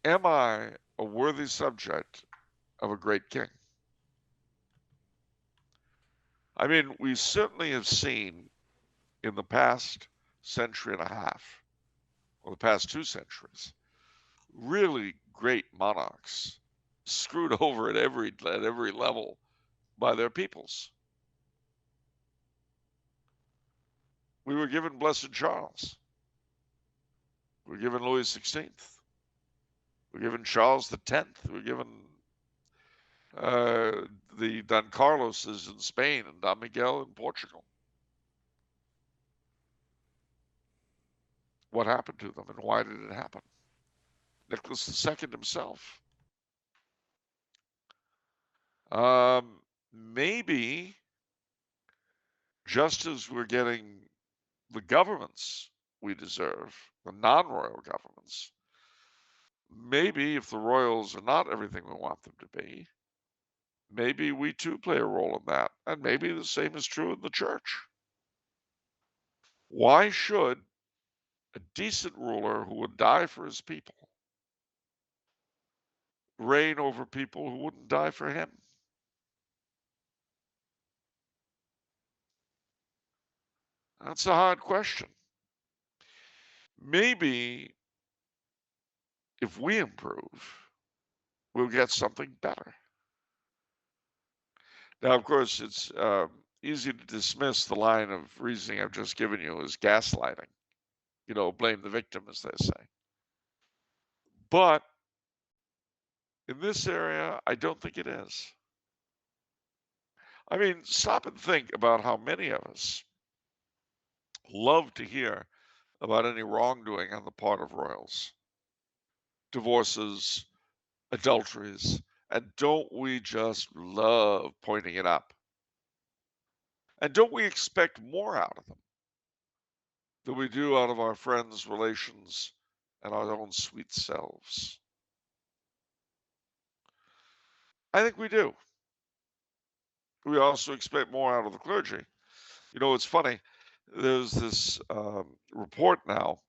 Am I a worthy subject of a great king? I mean, we certainly have seen in the past century and a half, or the past 2 centuries, really great monarchs screwed over at every level by their peoples. We were given Blessed Charles. We were given Louis XVI. We were given Charles X. We were given the Don Carloses in Spain and Don Miguel in Portugal. What happened to them and why did it happen? Nicholas II himself. Maybe just as we're getting the governments we deserve, the non-royal governments, maybe if the royals are not everything we want them to be, maybe we too play a role in that. And maybe the same is true in the church. Why should a decent ruler who would die for his people reign over people who wouldn't die for him? That's a hard question. Maybe if we improve, we'll get something better. Now, of course, it's easy to dismiss the line of reasoning I've just given you as gaslighting. Blame the victim, as they say. But in this area, I don't think it is. I mean, stop and think about how many of us love to hear about any wrongdoing on the part of royals, divorces, adulteries, and don't we just love pointing it up? And don't we expect more out of them than we do out of our friends, relations, and our own sweet selves? I think we do. We also expect more out of the clergy. It's funny. There's this report now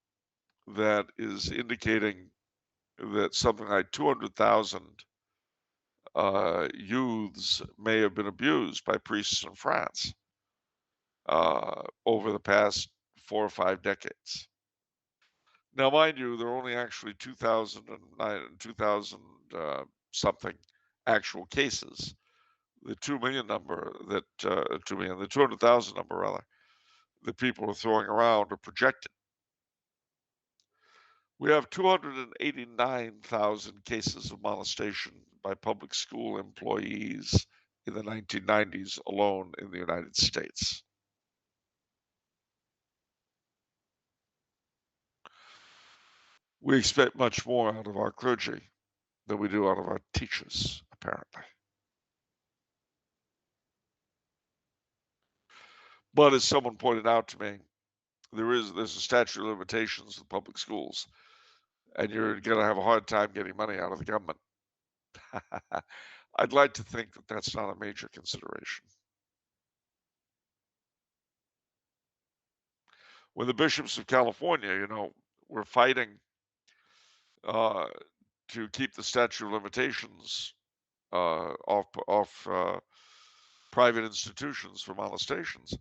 that is indicating that something like 200,000 youths may have been abused by priests in France over the past 4 or 5 decades. Now, mind you, there are only actually 2,000 something actual cases. The 2 million number that 2 million, the 200,000 number rather, that people are throwing around are projected. We have 289,000 cases of molestation by public school employees in the 1990s alone in the United States. We expect much more out of our clergy than we do out of our teachers, apparently. But as someone pointed out to me, there's a statute of limitations in public schools, and you're going to have a hard time getting money out of the government. I'd like to think that that's not a major consideration. When the bishops of California, were fighting uh, to keep the statute of limitations off private institutions for molestations,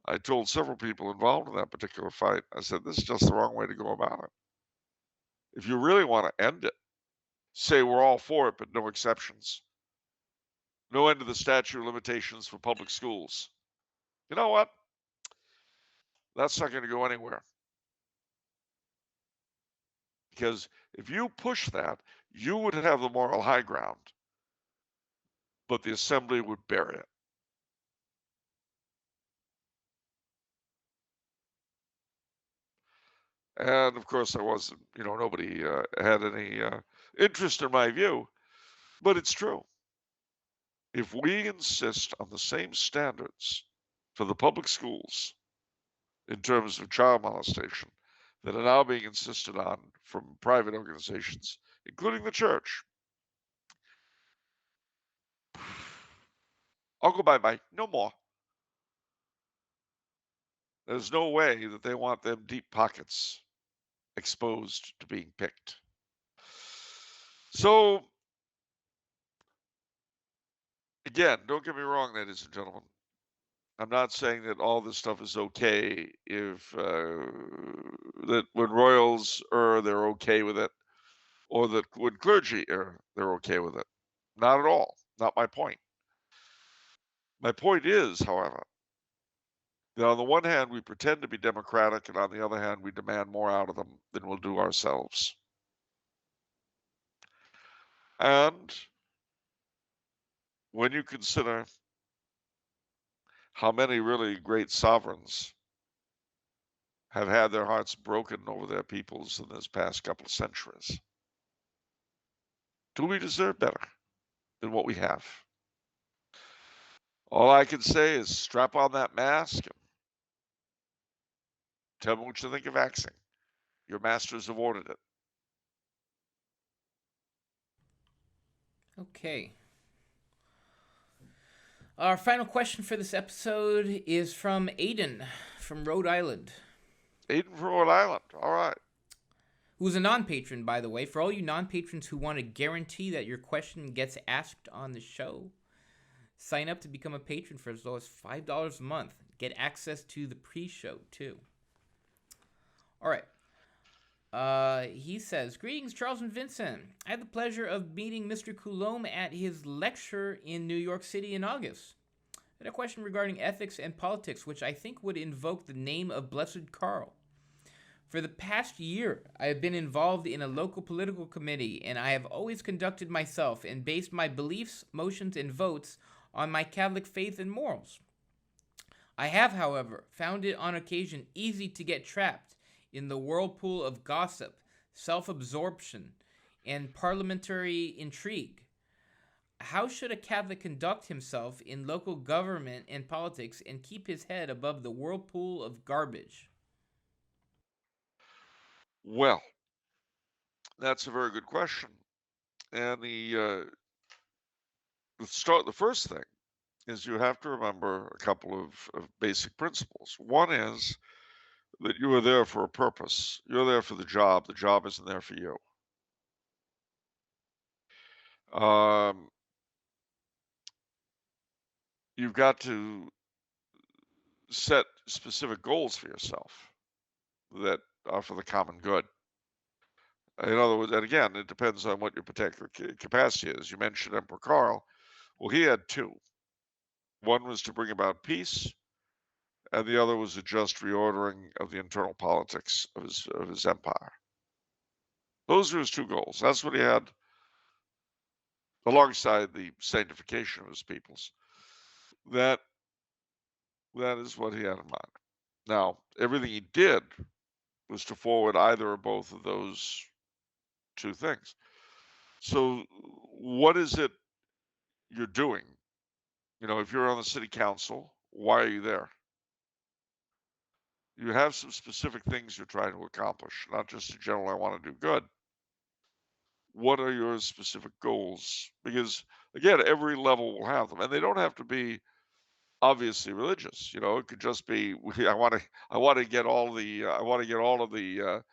I told several people involved in that particular fight, I said, this is just the wrong way to go about it. If you really want to end it, say we're all for it, but no exceptions. No end to the statute of limitations for public schools. You know what? That's not going to go anywhere. Because if you push that, you would have the moral high ground, but the assembly would bury it. And of course, I wasn't, nobody had any interest in my view, but it's true. If we insist on the same standards for the public schools in terms of child molestation that are now being insisted on from private organizations, including the church, I'll go bye-bye. No more. There's no way that they want them deep pockets exposed to being picked. So, again, don't get me wrong, ladies and gentlemen. I'm not saying that all this stuff is okay if that when royals err, they're okay with it, or that when clergy err, they're okay with it. Not at all. Not my point. My point is, however, that on the one hand, we pretend to be democratic, and on the other hand, we demand more out of them than we'll do ourselves. And when you consider how many really great sovereigns have had their hearts broken over their peoples in this past couple of centuries, do we deserve better than what we have? All I can say is strap on that mask and tell me what you think of axing. Your masters have ordered it. Okay. Our final question for this episode is from Aiden from Rhode Island. Aiden from Rhode Island. All right. Who's a non-patron, by the way. For all you non-patrons who want to guarantee that your question gets asked on the show, sign up to become a patron for as low as $5 a month. Get access to the pre-show, too. All right. He says, greetings, Charles and Vincent. I had the pleasure of meeting Mr. Coulombe at his lecture in New York City in August. I had a question regarding ethics and politics, which I think would invoke the name of Blessed Karl. For the past year, I have been involved in a local political committee, and I have always conducted myself and based my beliefs, motions, and votes on my Catholic faith and morals. I have, however, found it on occasion easy to get trapped in the whirlpool of gossip, self-absorption, and parliamentary intrigue. How should a Catholic conduct himself in local government and politics and keep his head above the whirlpool of garbage? Well, that's a very good question. And the first thing is you have to remember a couple of basic principles. One is that you are there for a purpose. You're there for the job. The job isn't there for you. Um, you've got to set specific goals for yourself that are for the common good. In other words, and again, it depends on what your particular capacity is. You mentioned Emperor Karl. Well, he had two. One was to bring about peace, and the other was a just reordering of the internal politics of his empire. Those were his two goals. That's what he had alongside the sanctification of his peoples. That is what he had in mind. Now, everything he did was to forward either or both of those two things. So, what is it you're doing? If you're on the city council, why are you there? You have some specific things you're trying to accomplish, not just a general, I want to do good. What are your specific goals? Because again, every level will have them, and they don't have to be obviously religious. It could just be I want to get all the I want to get all of the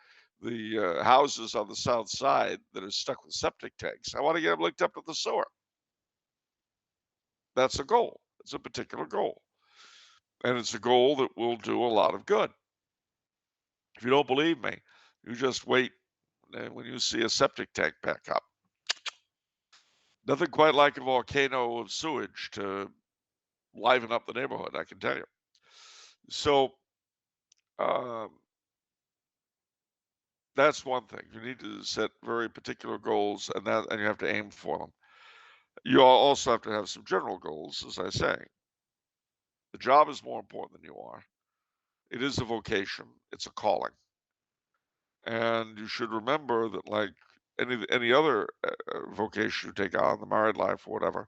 houses on the south side that are stuck with septic tanks. I want to get them linked up to the sewer. That's a goal. It's a particular goal, and it's a goal that will do a lot of good. If you don't believe me, you just wait when you see a septic tank back up. Nothing quite like a volcano of sewage to liven up the neighborhood, I can tell you. So um, that's one thing. You need to set very particular goals, and you have to aim for them. You also have to have some general goals, as I say. The job is more important than you are. It is a vocation. It's a calling, and you should remember that, like any other vocation you take on, the married life or whatever,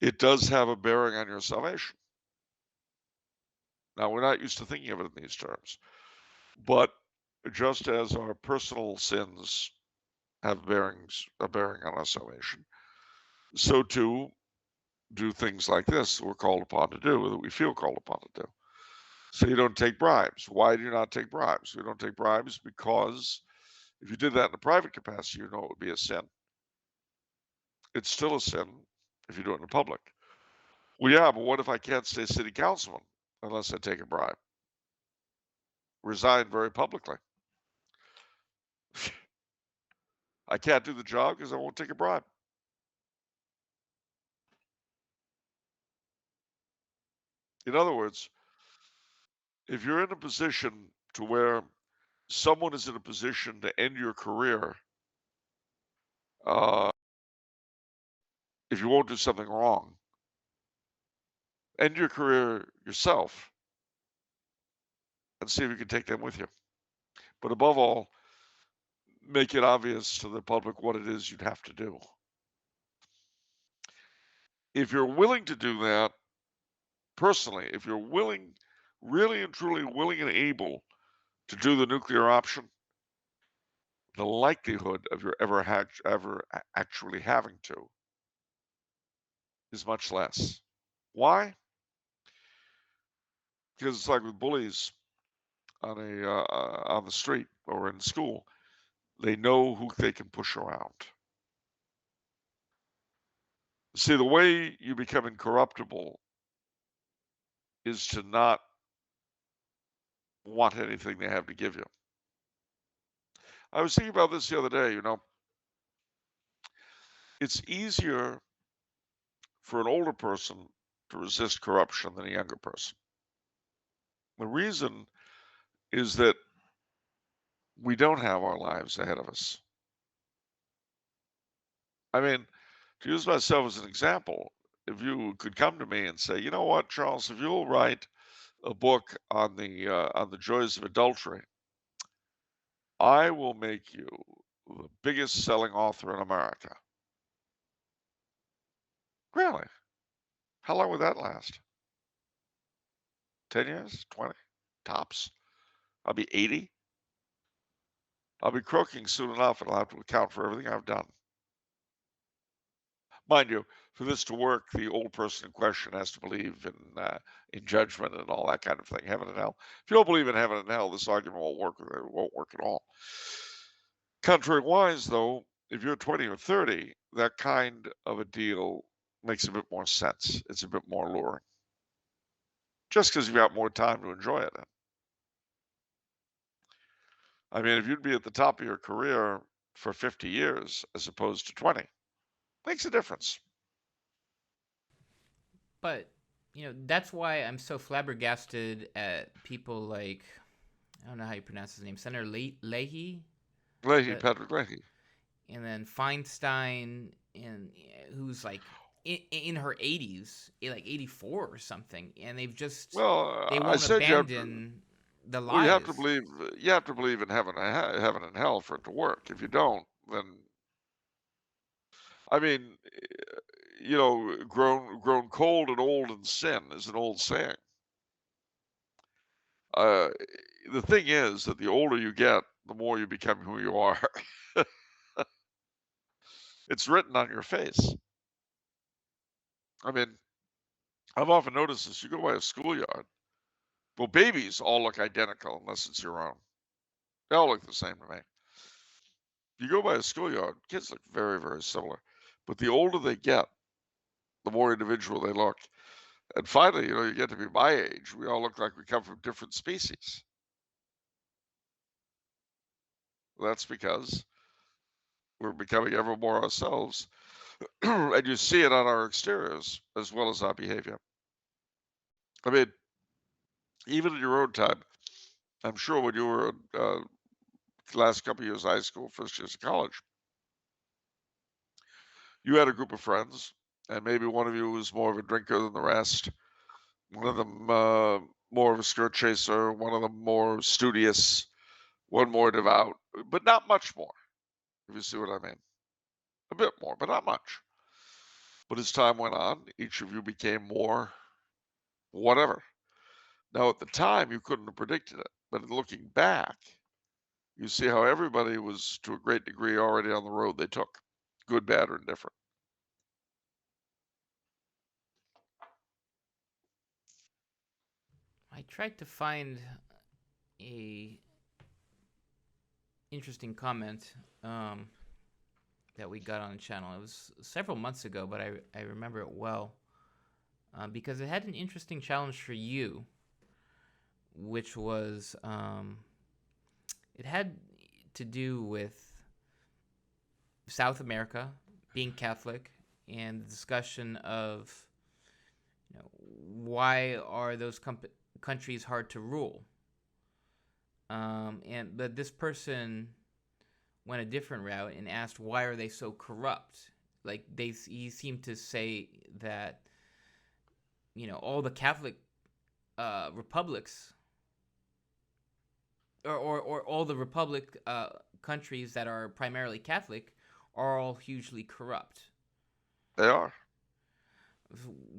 it does have a bearing on your salvation. Now, we're not used to thinking of it in these terms, but just as our personal sins have a bearing on our salvation, so too do things like this we're called upon to do, that we feel called upon to do. So you don't take bribes. Why do you not take bribes? We don't take bribes because if you did that in a private capacity, it would be a sin. It's still a sin if you do it in public. Well, yeah, but what if I can't stay city councilman unless I take a bribe? Resign very publicly. I can't do the job because I won't take a bribe. In other words, if you're in a position to where someone is in a position to end your career, uh, if you won't do something wrong, end your career yourself and see if you can take them with you. But above all, make it obvious to the public what it is you'd have to do. If you're willing to do that personally, if you're willing, really and truly willing and able to do the nuclear option, the likelihood of your ever actually having to is much less. Why? Because it's like with bullies on the street or in school. They know who they can push around. See, the way you become incorruptible is to not want anything they have to give you. I was thinking about this the other day. It's easier for an older person to resist corruption than a younger person. The reason is that we don't have our lives ahead of us. I mean, to use myself as an example, if you could come to me and say, you know what, Charles, if you'll write a book on the joys of adultery, I will make you the biggest selling author in America. Really? How long would that last? 10 years? 20? Tops? I'll be 80. I'll be croaking soon enough and I'll have to account for everything I've done. Mind you, for this to work, the old person in question has to believe in judgment and all that kind of thing, heaven and hell. If you don't believe in heaven and hell, this argument won't work. It won't work at all. Contrariwise, though, if you're 20 or 30, that kind of a deal makes a bit more sense. It's a bit more alluring. Just because you've got more time to enjoy it. I mean, if you'd be at the top of your career for 50 years as opposed to 20, makes a difference. But that's why I'm so flabbergasted at people like, I don't know how you pronounce his name, Senator Leahy, Patrick Leahy. and then Feinstein, and who's like in her 80s, like 84 or something, and they won't abandon the lies. Well, you have to believe in heaven and hell for it to work. If you don't, then I mean, grown cold and old in sin is an old saying. Uh, the thing is that the older you get, the more you become who you are. It's written on your face. I mean, I've often noticed this. You go by a schoolyard. Well, babies all look identical unless it's your own. They all look the same to me. You go by a schoolyard, kids look very, very similar. But the older they get, the more individual they look. And finally, you get to be my age. We all look like we come from different species. That's because we're becoming ever more ourselves. And you see it on our exteriors as well as our behavior. I mean, even in your own time, I'm sure when you were last couple of years of high school, first years of college, you had a group of friends, and maybe one of you was more of a drinker than the rest. One of them more of a skirt chaser, one of them more studious, one more devout, but not much more, if you see what I mean. A bit more, but not much. But as time went on, each of you became more whatever. Now, at the time, you couldn't have predicted it, but looking back, you see how everybody was, to a great degree, already on the road they took, good, bad, or indifferent. I tried to find a interesting comment that we got on the channel. It was several months ago, but I remember it well because it had an interesting challenge for you, which was it had to do with South America being Catholic and the discussion of why are those countries hard to rule. But this person went a different route and asked why are they so corrupt. Like he seemed to say that all the Catholic republics or all the republic countries that are primarily Catholic are all hugely corrupt. They are.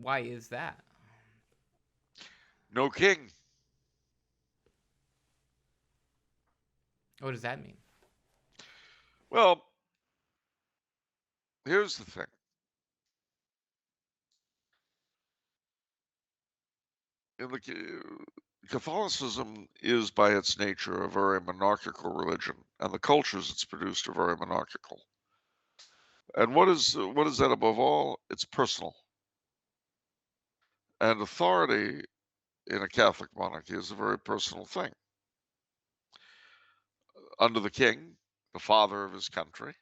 Why is that? No king. What does that mean? Well, here's the thing. Catholicism is by its nature a very monarchical religion, and the cultures it's produced are very monarchical. And what is that above all? It's personal. And authority in a Catholic monarchy is a very personal thing. Under the king, the father of his country,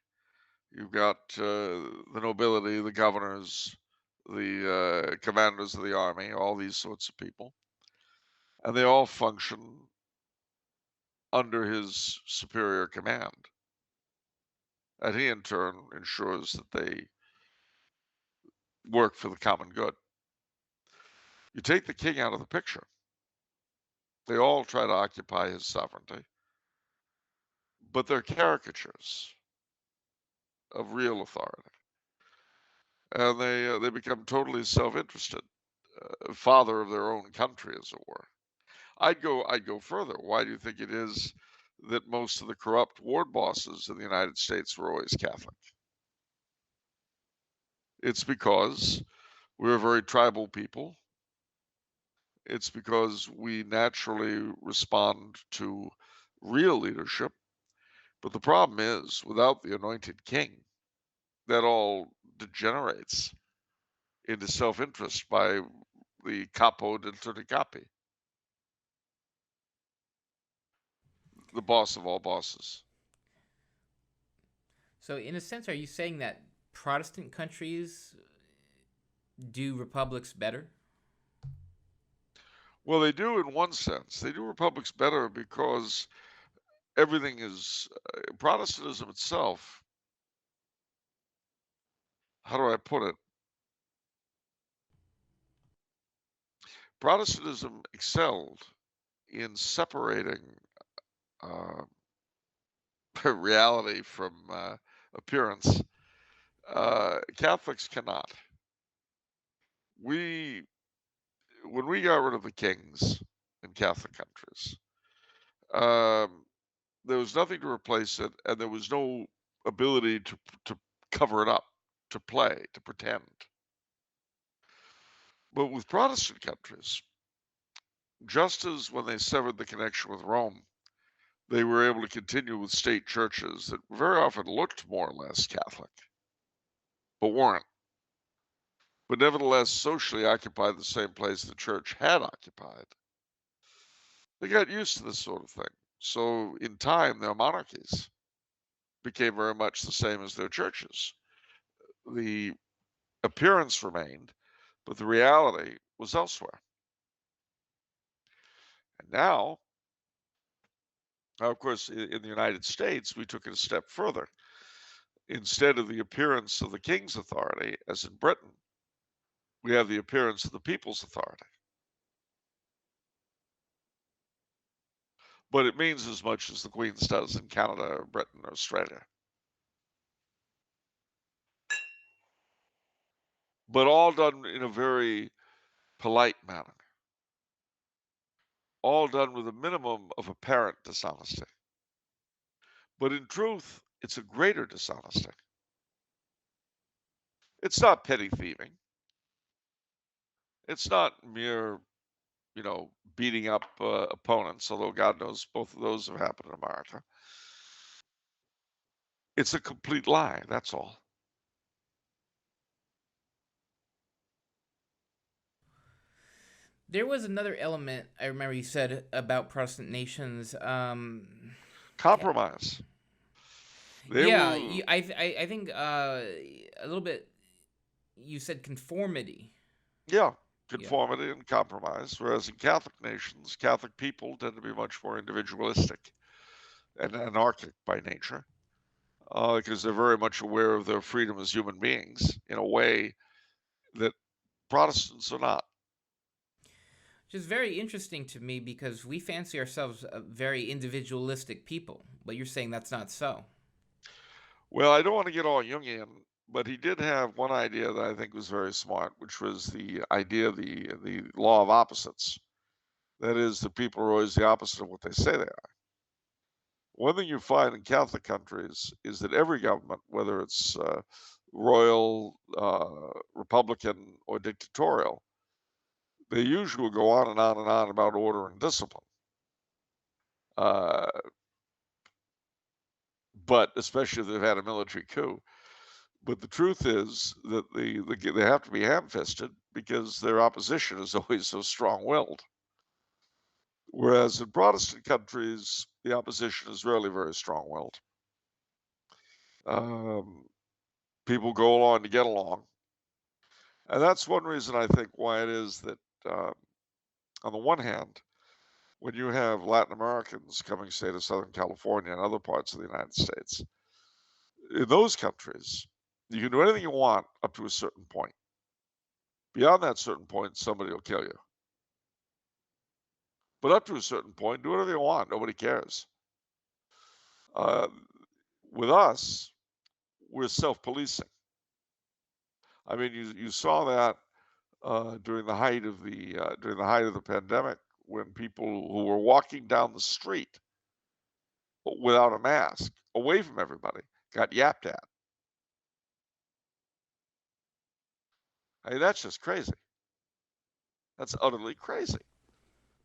you've got the nobility, the governors, the commanders of the army, all these sorts of people. And they all function under his superior command. And he, in turn, ensures that they work for the common good. You take the king out of the picture, they all try to occupy his sovereignty, but they're caricatures of real authority. And they become totally self-interested, father of their own country, as it were. I'd go further. Why do you think it is that most of the corrupt ward bosses in the United States were always Catholic? It's because we're a very tribal people. It's because we naturally respond to real leadership. But the problem is, without the anointed king, that all degenerates into self-interest by the capo del tutti capi, the boss of all bosses. So, in a sense, are you saying that Protestant countries do republics better? Well, they do in one sense. They do republics better because everything is Protestantism itself. How do I put it? Protestantism excelled in separating uh, reality from appearance. Catholics cannot. When we got rid of the kings, in Catholic countries. There was nothing to replace it, and there was no ability to cover it up, to play, to pretend. But with Protestant countries, just as when they severed the connection with Rome, they were able to continue with state churches that very often looked more or less Catholic, but weren't, but nevertheless socially occupied the same place the church had occupied. They got used to this sort of thing. So in time, their monarchies became very much the same as their churches. The appearance remained, but the reality was elsewhere. And now, of course, in the United States, we took it a step further. Instead of the appearance of the king's authority, as in Britain, we have the appearance of the people's authority. But it means as much as the Queen's does in Canada, or Britain, or Australia. But all done in a very polite manner. All done with a minimum of apparent dishonesty. But in truth, it's a greater dishonesty. It's not petty thieving. It's not mere, beating up opponents, although God knows both of those have happened in America. It's a complete lie, that's all. There was another element I remember you said about Protestant nations. Compromise. They Yeah, were, I think a little bit. You said conformity. yeah, Yeah, conformity and compromise, whereas in Catholic nations, Catholic people tend to be much more individualistic and anarchic by nature, because they're very much aware of their freedom as human beings in a way that Protestants are not. which is very interesting to me because we fancy ourselves a very individualistic people, but you're saying that's not so. Well, I don't want to get all Jungian, but he did have one idea that I think was very smart, which was the idea of the law of opposites. That is, the people are always the opposite of what they say they are. One thing you find in Catholic countries is that every government, whether it's royal, republican, or dictatorial, they usually go on and on and on about order and discipline. Uh, but especially if they've had a military coup. But the truth is that they have to be ham-fisted because their opposition is always so strong-willed. Whereas in Protestant countries, the opposition is rarely very strong-willed. People go along to get along. And that's one reason I think why it is that, on the one hand, when you have Latin Americans coming, say, to Southern California and other parts of the United States, in those countries, you can do anything you want up to a certain point. Beyond that certain point, somebody will kill you. But up to a certain point, do whatever you want. Nobody cares. Uh, with us, we're self-policing. I mean, you saw that during the height of the pandemic, when people who were walking down the street without a mask, away from everybody, got yapped at. I mean, that's just crazy. That's utterly crazy.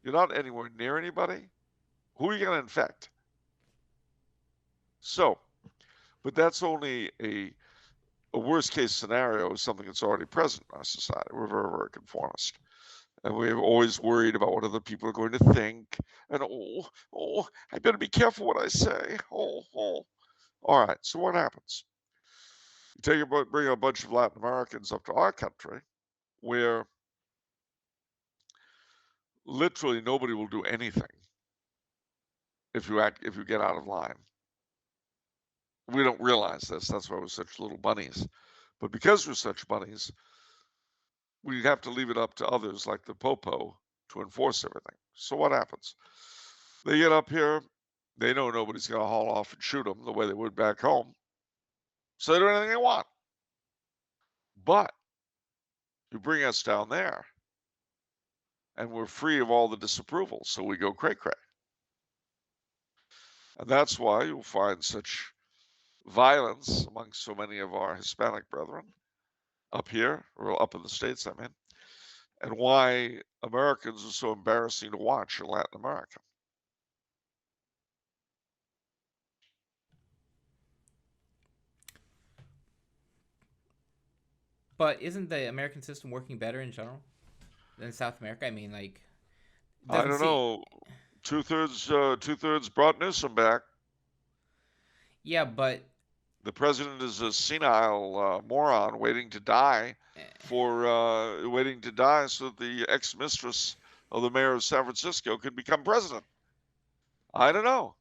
You're not anywhere near anybody. Who are you going to infect? So, but that's only a worst case scenario is something that's already present in our society. We're very, very conformist. And we're always worried about what other people are going to think. And I better be careful what I say. All right. So what happens? You bring a bunch of Latin Americans up to our country, where literally nobody will do anything if you get out of line. We don't realize this. That's why we're such little bunnies. But because we're such bunnies, we have to leave it up to others like the Popo to enforce everything. So what happens? They get up here, they know nobody's going to haul off and shoot them the way they would back home. So they do anything they want. But you bring us down there, and we're free of all the disapproval, so we go cray-cray. And that's why you'll find such violence among so many of our Hispanic brethren up here, or up in the States, I mean, and why Americans are so embarrassing to watch in Latin America. But isn't the American system working better in general than South America? I mean, like, I doesn't don't seem. know. Two-thirds brought Newsom back. Yeah, but The president is a senile moron waiting to die so that the ex-mistress of the mayor of San Francisco could become president. I don't know.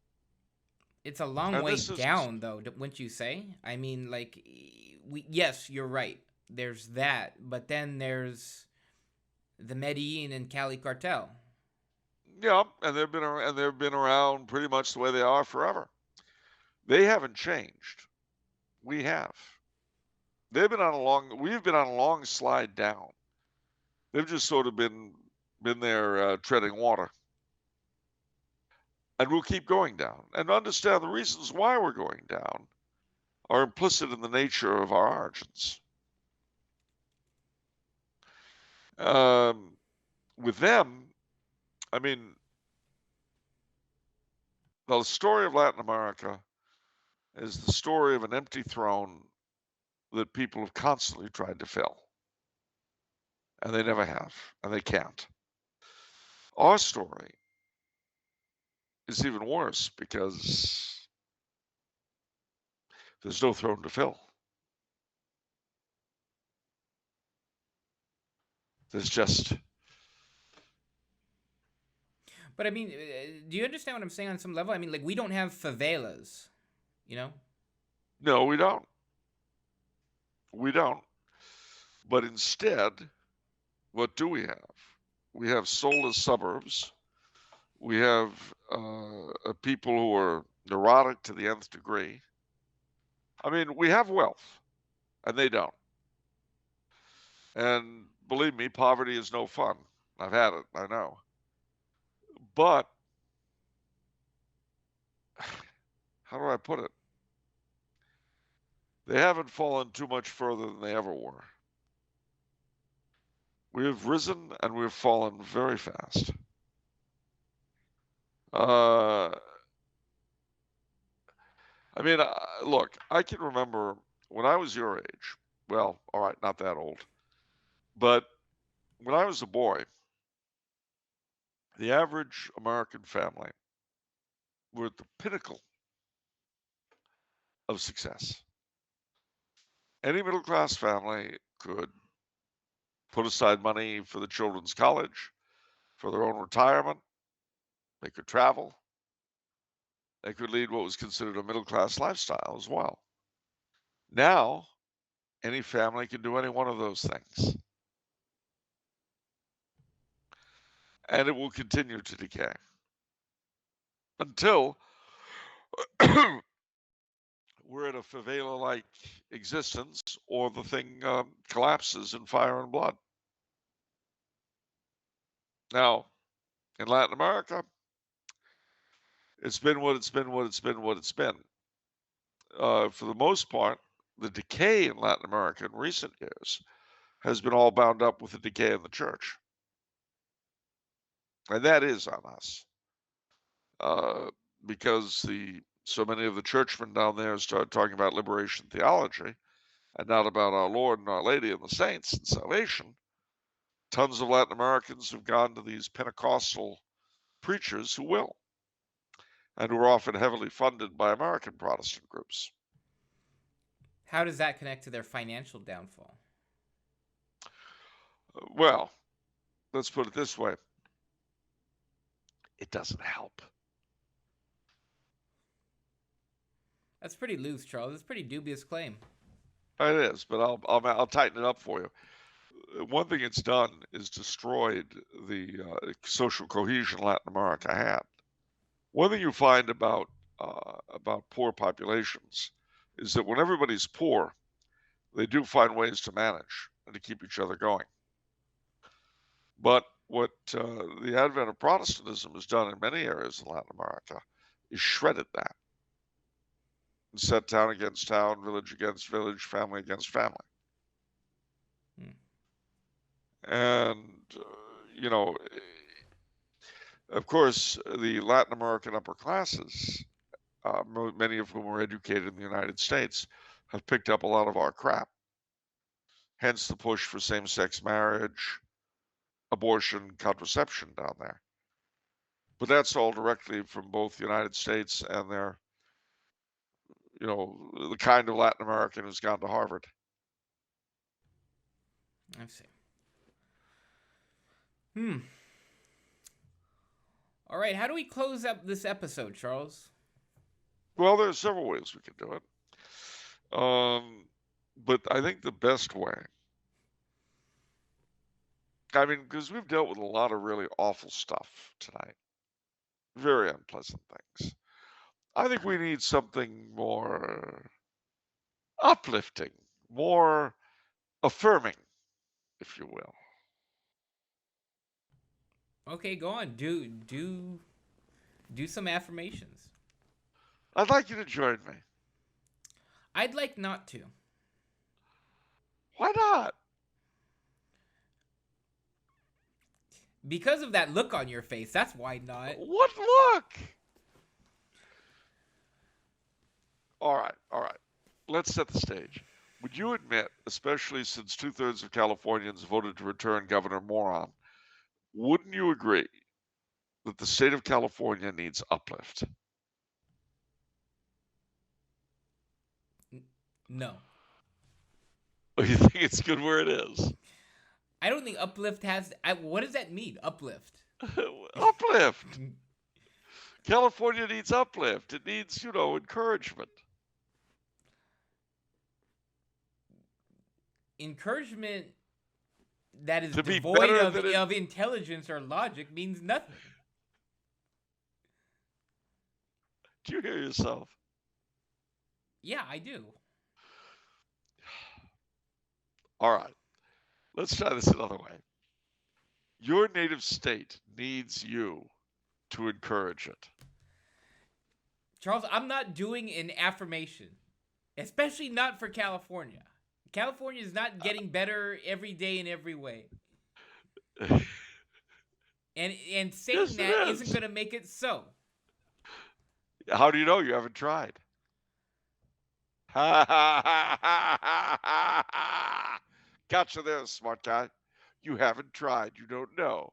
it's a long And way this is, down, though, wouldn't you say? I mean, like, yes, you're right. There's that, but then there's the Medellin and Cali cartel. yeah, and they've been around pretty much the way they are forever. They haven't changed. We have. We've been on a long slide down. They've just sort of been there treading water. And we'll keep going down. And understand the reasons why we're going down are implicit in the nature of our origins. With them, I mean, the story of Latin America is the story of an empty throne that people have constantly tried to fill. And they never have, and they can't. Our story is even worse because there's no throne to fill. There's just. But I mean, do you understand what I'm saying on some level? I mean, like, we don't have favelas, you know? No, we don't. We don't. But instead, what do we have? We have soulless suburbs. We have people who are neurotic to the nth degree. I mean, we have wealth, and they don't. And believe me, poverty is no fun. I've had it, I know. But, how do I put it? They haven't fallen too much further than they ever were. We have risen and we've fallen very fast. I mean, look, I can remember when I was your age. Well, all right, not that old. But when I was a boy, the average American family were at the pinnacle of success. Any middle class family could put aside money for the children's college, for their own retirement. They could travel. They could lead what was considered a middle class lifestyle as well. Now, any family can do any one of those things. And it will continue to decay until we're in a favela-like existence or the thing collapses in fire and blood. Now, in Latin America, it's been what it's been, what it's been, what it's been. For the most part, the decay in Latin America in recent years has been all bound up with the decay in the church. And that is on us. Because so many of the churchmen down there started talking about liberation theology and not about our Lord and our Lady and the saints and salvation. Tons of Latin Americans have gone to these Pentecostal preachers who will, and who are often heavily funded by American Protestant groups. How does that connect to their financial downfall? Well, let's put it this way. It doesn't help. That's pretty loose, Charles. It's a pretty dubious claim. It is, but I'll tighten it up for you. One thing it's done is destroyed the social cohesion Latin America had. One thing you find about poor populations is that when everybody's poor, they do find ways to manage and to keep each other going. But what the advent of Protestantism has done in many areas in Latin America is shredded that and set town against town, village against village, family against family. And, you know, of course, the Latin American upper classes, many of whom were educated in the United States, have picked up a lot of our crap. Hence the push for same-sex marriage, abortion, contraception down there. But that's all directly from both the United States and their, the kind of Latin American who's gone to Harvard. I see. All right, how do we close up this episode, Charles? Well, there's several ways we can do it. But I think the best way, because we've dealt with a lot of really awful stuff tonight, very unpleasant things. I think we need something more uplifting, more affirming, if you will. Okay, go on. Do some affirmations. I'd like you to join me. I'd like not to. Why not? Because of that look on your face. That's why not. What look? All right. Let's set the stage. Would you admit, especially since 2/3 of Californians voted to return Governor Moron, wouldn't you agree that the state of California needs uplift? No. Or you think it's good where it is? I don't think uplift has... what does that mean, uplift? Uplift! California needs uplift. It needs, encouragement. Encouragement that is To be devoid better of intelligence or logic means nothing. Do you hear yourself? Yeah, I do. All right. Let's try this another way. Your native state needs you to encourage it. Charles, I'm not doing an affirmation, especially not for California. California is not getting better every day in every way. And saying Yes, that isn't going to make it so. How do you know? You haven't tried. Gotcha there, smart guy. You haven't tried. You don't know.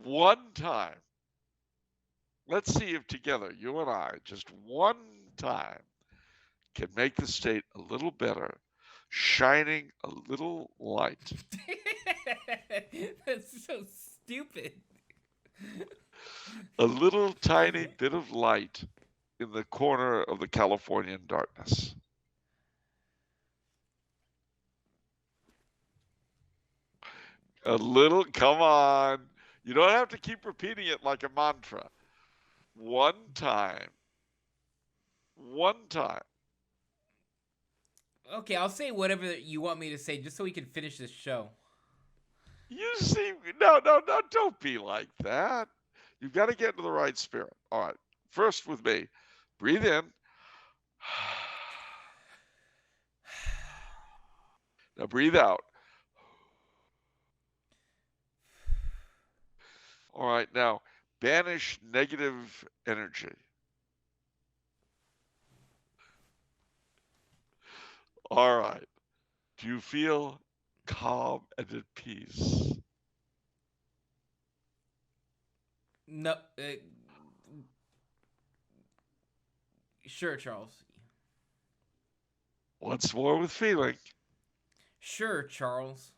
One time. Let's see if together, you and I, just one time, can make the state a little better, shining a little light. That's so stupid. A little tiny bit of light in the corner of the Californian darkness. A little, come on. You don't have to keep repeating it like a mantra. One time. One time. Okay, I'll say whatever you want me to say just so we can finish this show. You see, no, don't be like that. You've got to get into the right spirit. All right. First with me. Breathe in. Now breathe out. All right. Now banish negative energy. All right. Do you feel calm and at peace? No. Sure, Charles. Once more with feeling. Sure, Charles.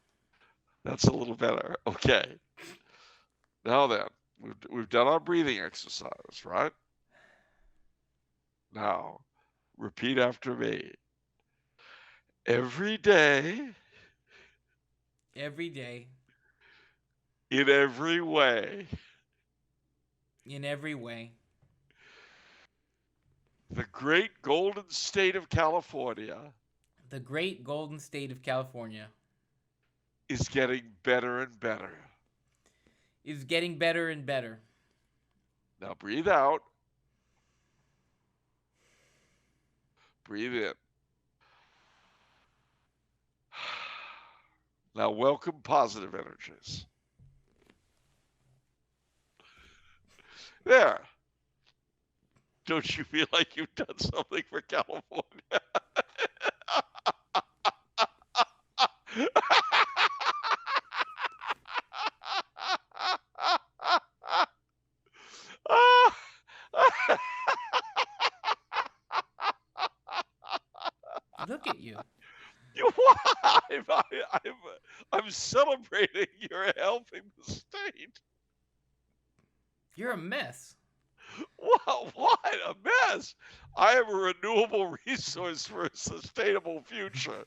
That's a little better. Okay. Now then, we've done our breathing exercise, right? Now, repeat after me. Every day. Every day. In every way. In every way. The great golden state of California. The great golden state of California. is getting better and better. Is getting better and better. Now breathe out. Breathe in. Now welcome positive energies. There. Don't you feel like you've done something for California? Look at you. I'm celebrating your helping the state. You're a mess. What a mess! I am a renewable resource for a sustainable future.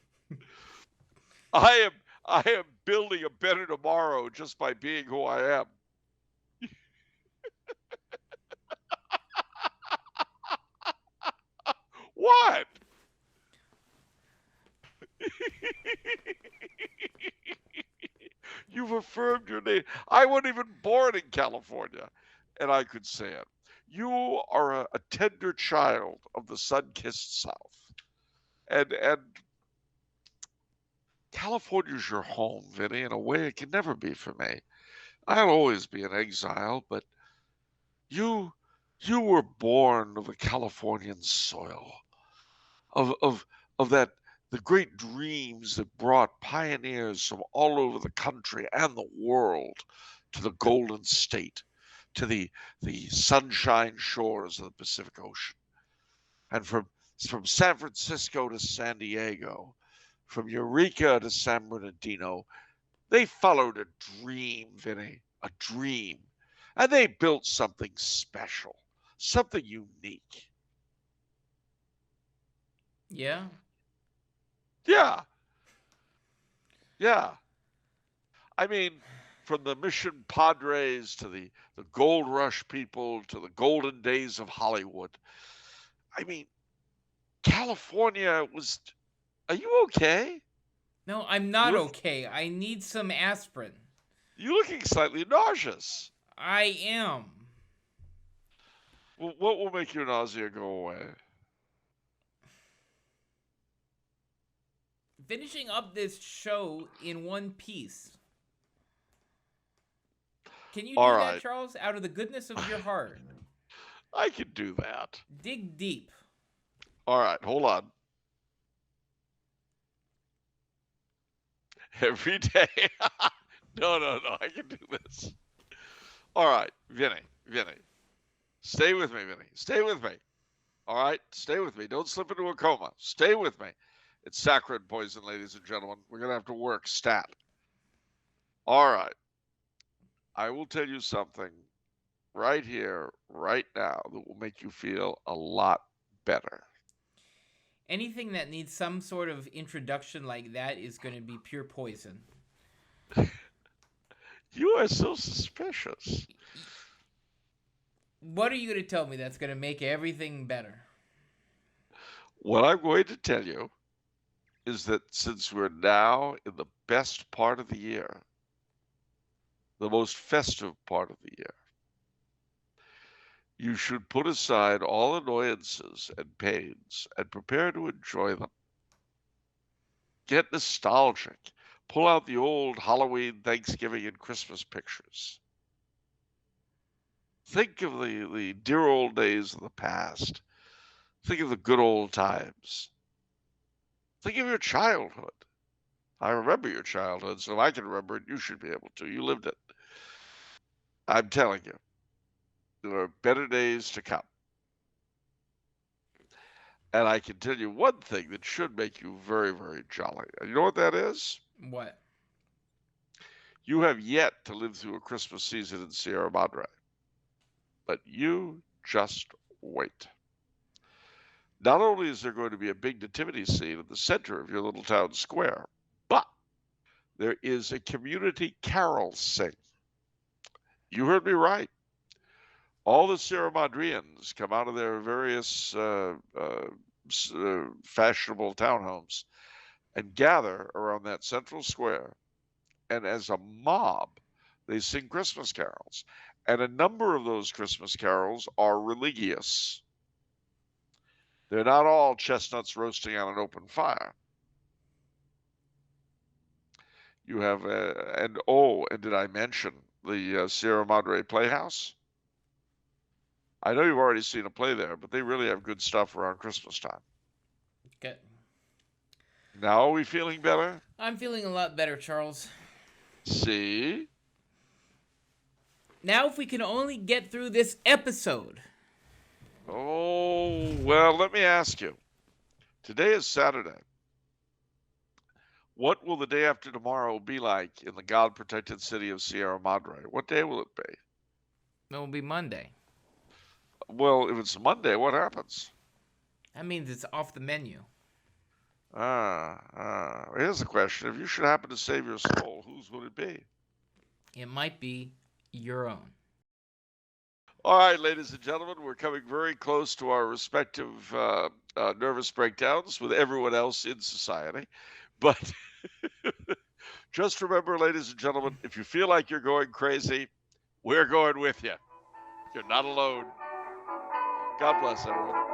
I am building a better tomorrow just by being who I am. What? You've affirmed your name. I wasn't even born in California, and I could say it. You are a tender child of the sun-kissed South, and California's your home, Vinny, in a way it can never be for me. I'll always be in exile, but you were born of the Californian soil, of that the great dreams that brought pioneers from all over the country and the world to the Golden State, to the sunshine shores of the Pacific Ocean, and from San Francisco to San Diego, from Eureka to San Bernardino, they followed a dream, Vinny, a dream. And they built something special, something unique. Yeah. Yeah. Yeah. I mean, from the Mission Padres to the Gold Rush people to the golden days of Hollywood. I mean, California was. Are you okay? No, I'm not okay. I need some aspirin. You're looking slightly nauseous. I am. Well, what will make your nausea go away? Finishing up this show in one piece. Can you do that, Charles, out of the goodness of your heart? I can do that. Dig deep. All right, hold on. Every day. No, I can do this. All right, Vinny. Stay with me, Vinny. Stay with me. All right, stay with me. Don't slip into a coma. Stay with me. It's saccharine poison, ladies and gentlemen. We're going to have to work stat. All right. I will tell you something right here, right now, that will make you feel a lot better. Anything that needs some sort of introduction like that is going to be pure poison. You are so suspicious. What are you going to tell me that's going to make everything better? What I'm going to tell you is that since we're now in the best part of the year, the most festive part of the year, you should put aside all annoyances and pains and prepare to enjoy them. Get nostalgic. Pull out the old Halloween, Thanksgiving, and Christmas pictures. Think of the dear old days of the past. Think of the good old times. Think of your childhood. I remember your childhood, so if I can remember it, you should be able to. You lived it. I'm telling you, there are better days to come. And I can tell you one thing that should make you very, very jolly. And you know what that is? What? You have yet to live through a Christmas season in Sierra Madre. But you just wait. Not only is there going to be a big nativity scene in the center of your little town square, but there is a community carol sing. You heard me right. All the Sierra Madrians come out of their various fashionable townhomes and gather around that central square and as a mob, they sing Christmas carols. And a number of those Christmas carols are religious. They're not all chestnuts roasting on an open fire. You have, and did I mention the Sierra Madre Playhouse? I know you've already seen a play there, but they really have good stuff around Christmas time. Good. Now are we feeling better? I'm feeling a lot better, Charles. See? Now if we can only get through this episode. Oh, well, let me ask you. Today is Saturday. What will the day after tomorrow be like in the God-protected city of Sierra Madre? What day will it be? It will be Monday. Well, if it's Monday, what happens? That means it's off the menu. Here's the question. If you should happen to save your soul, whose would it be? It might be your own. All right, ladies and gentlemen, we're coming very close to our respective nervous breakdowns with everyone else in society. But just remember, ladies and gentlemen, if you feel like you're going crazy, we're going with you. You're not alone. God bless everyone.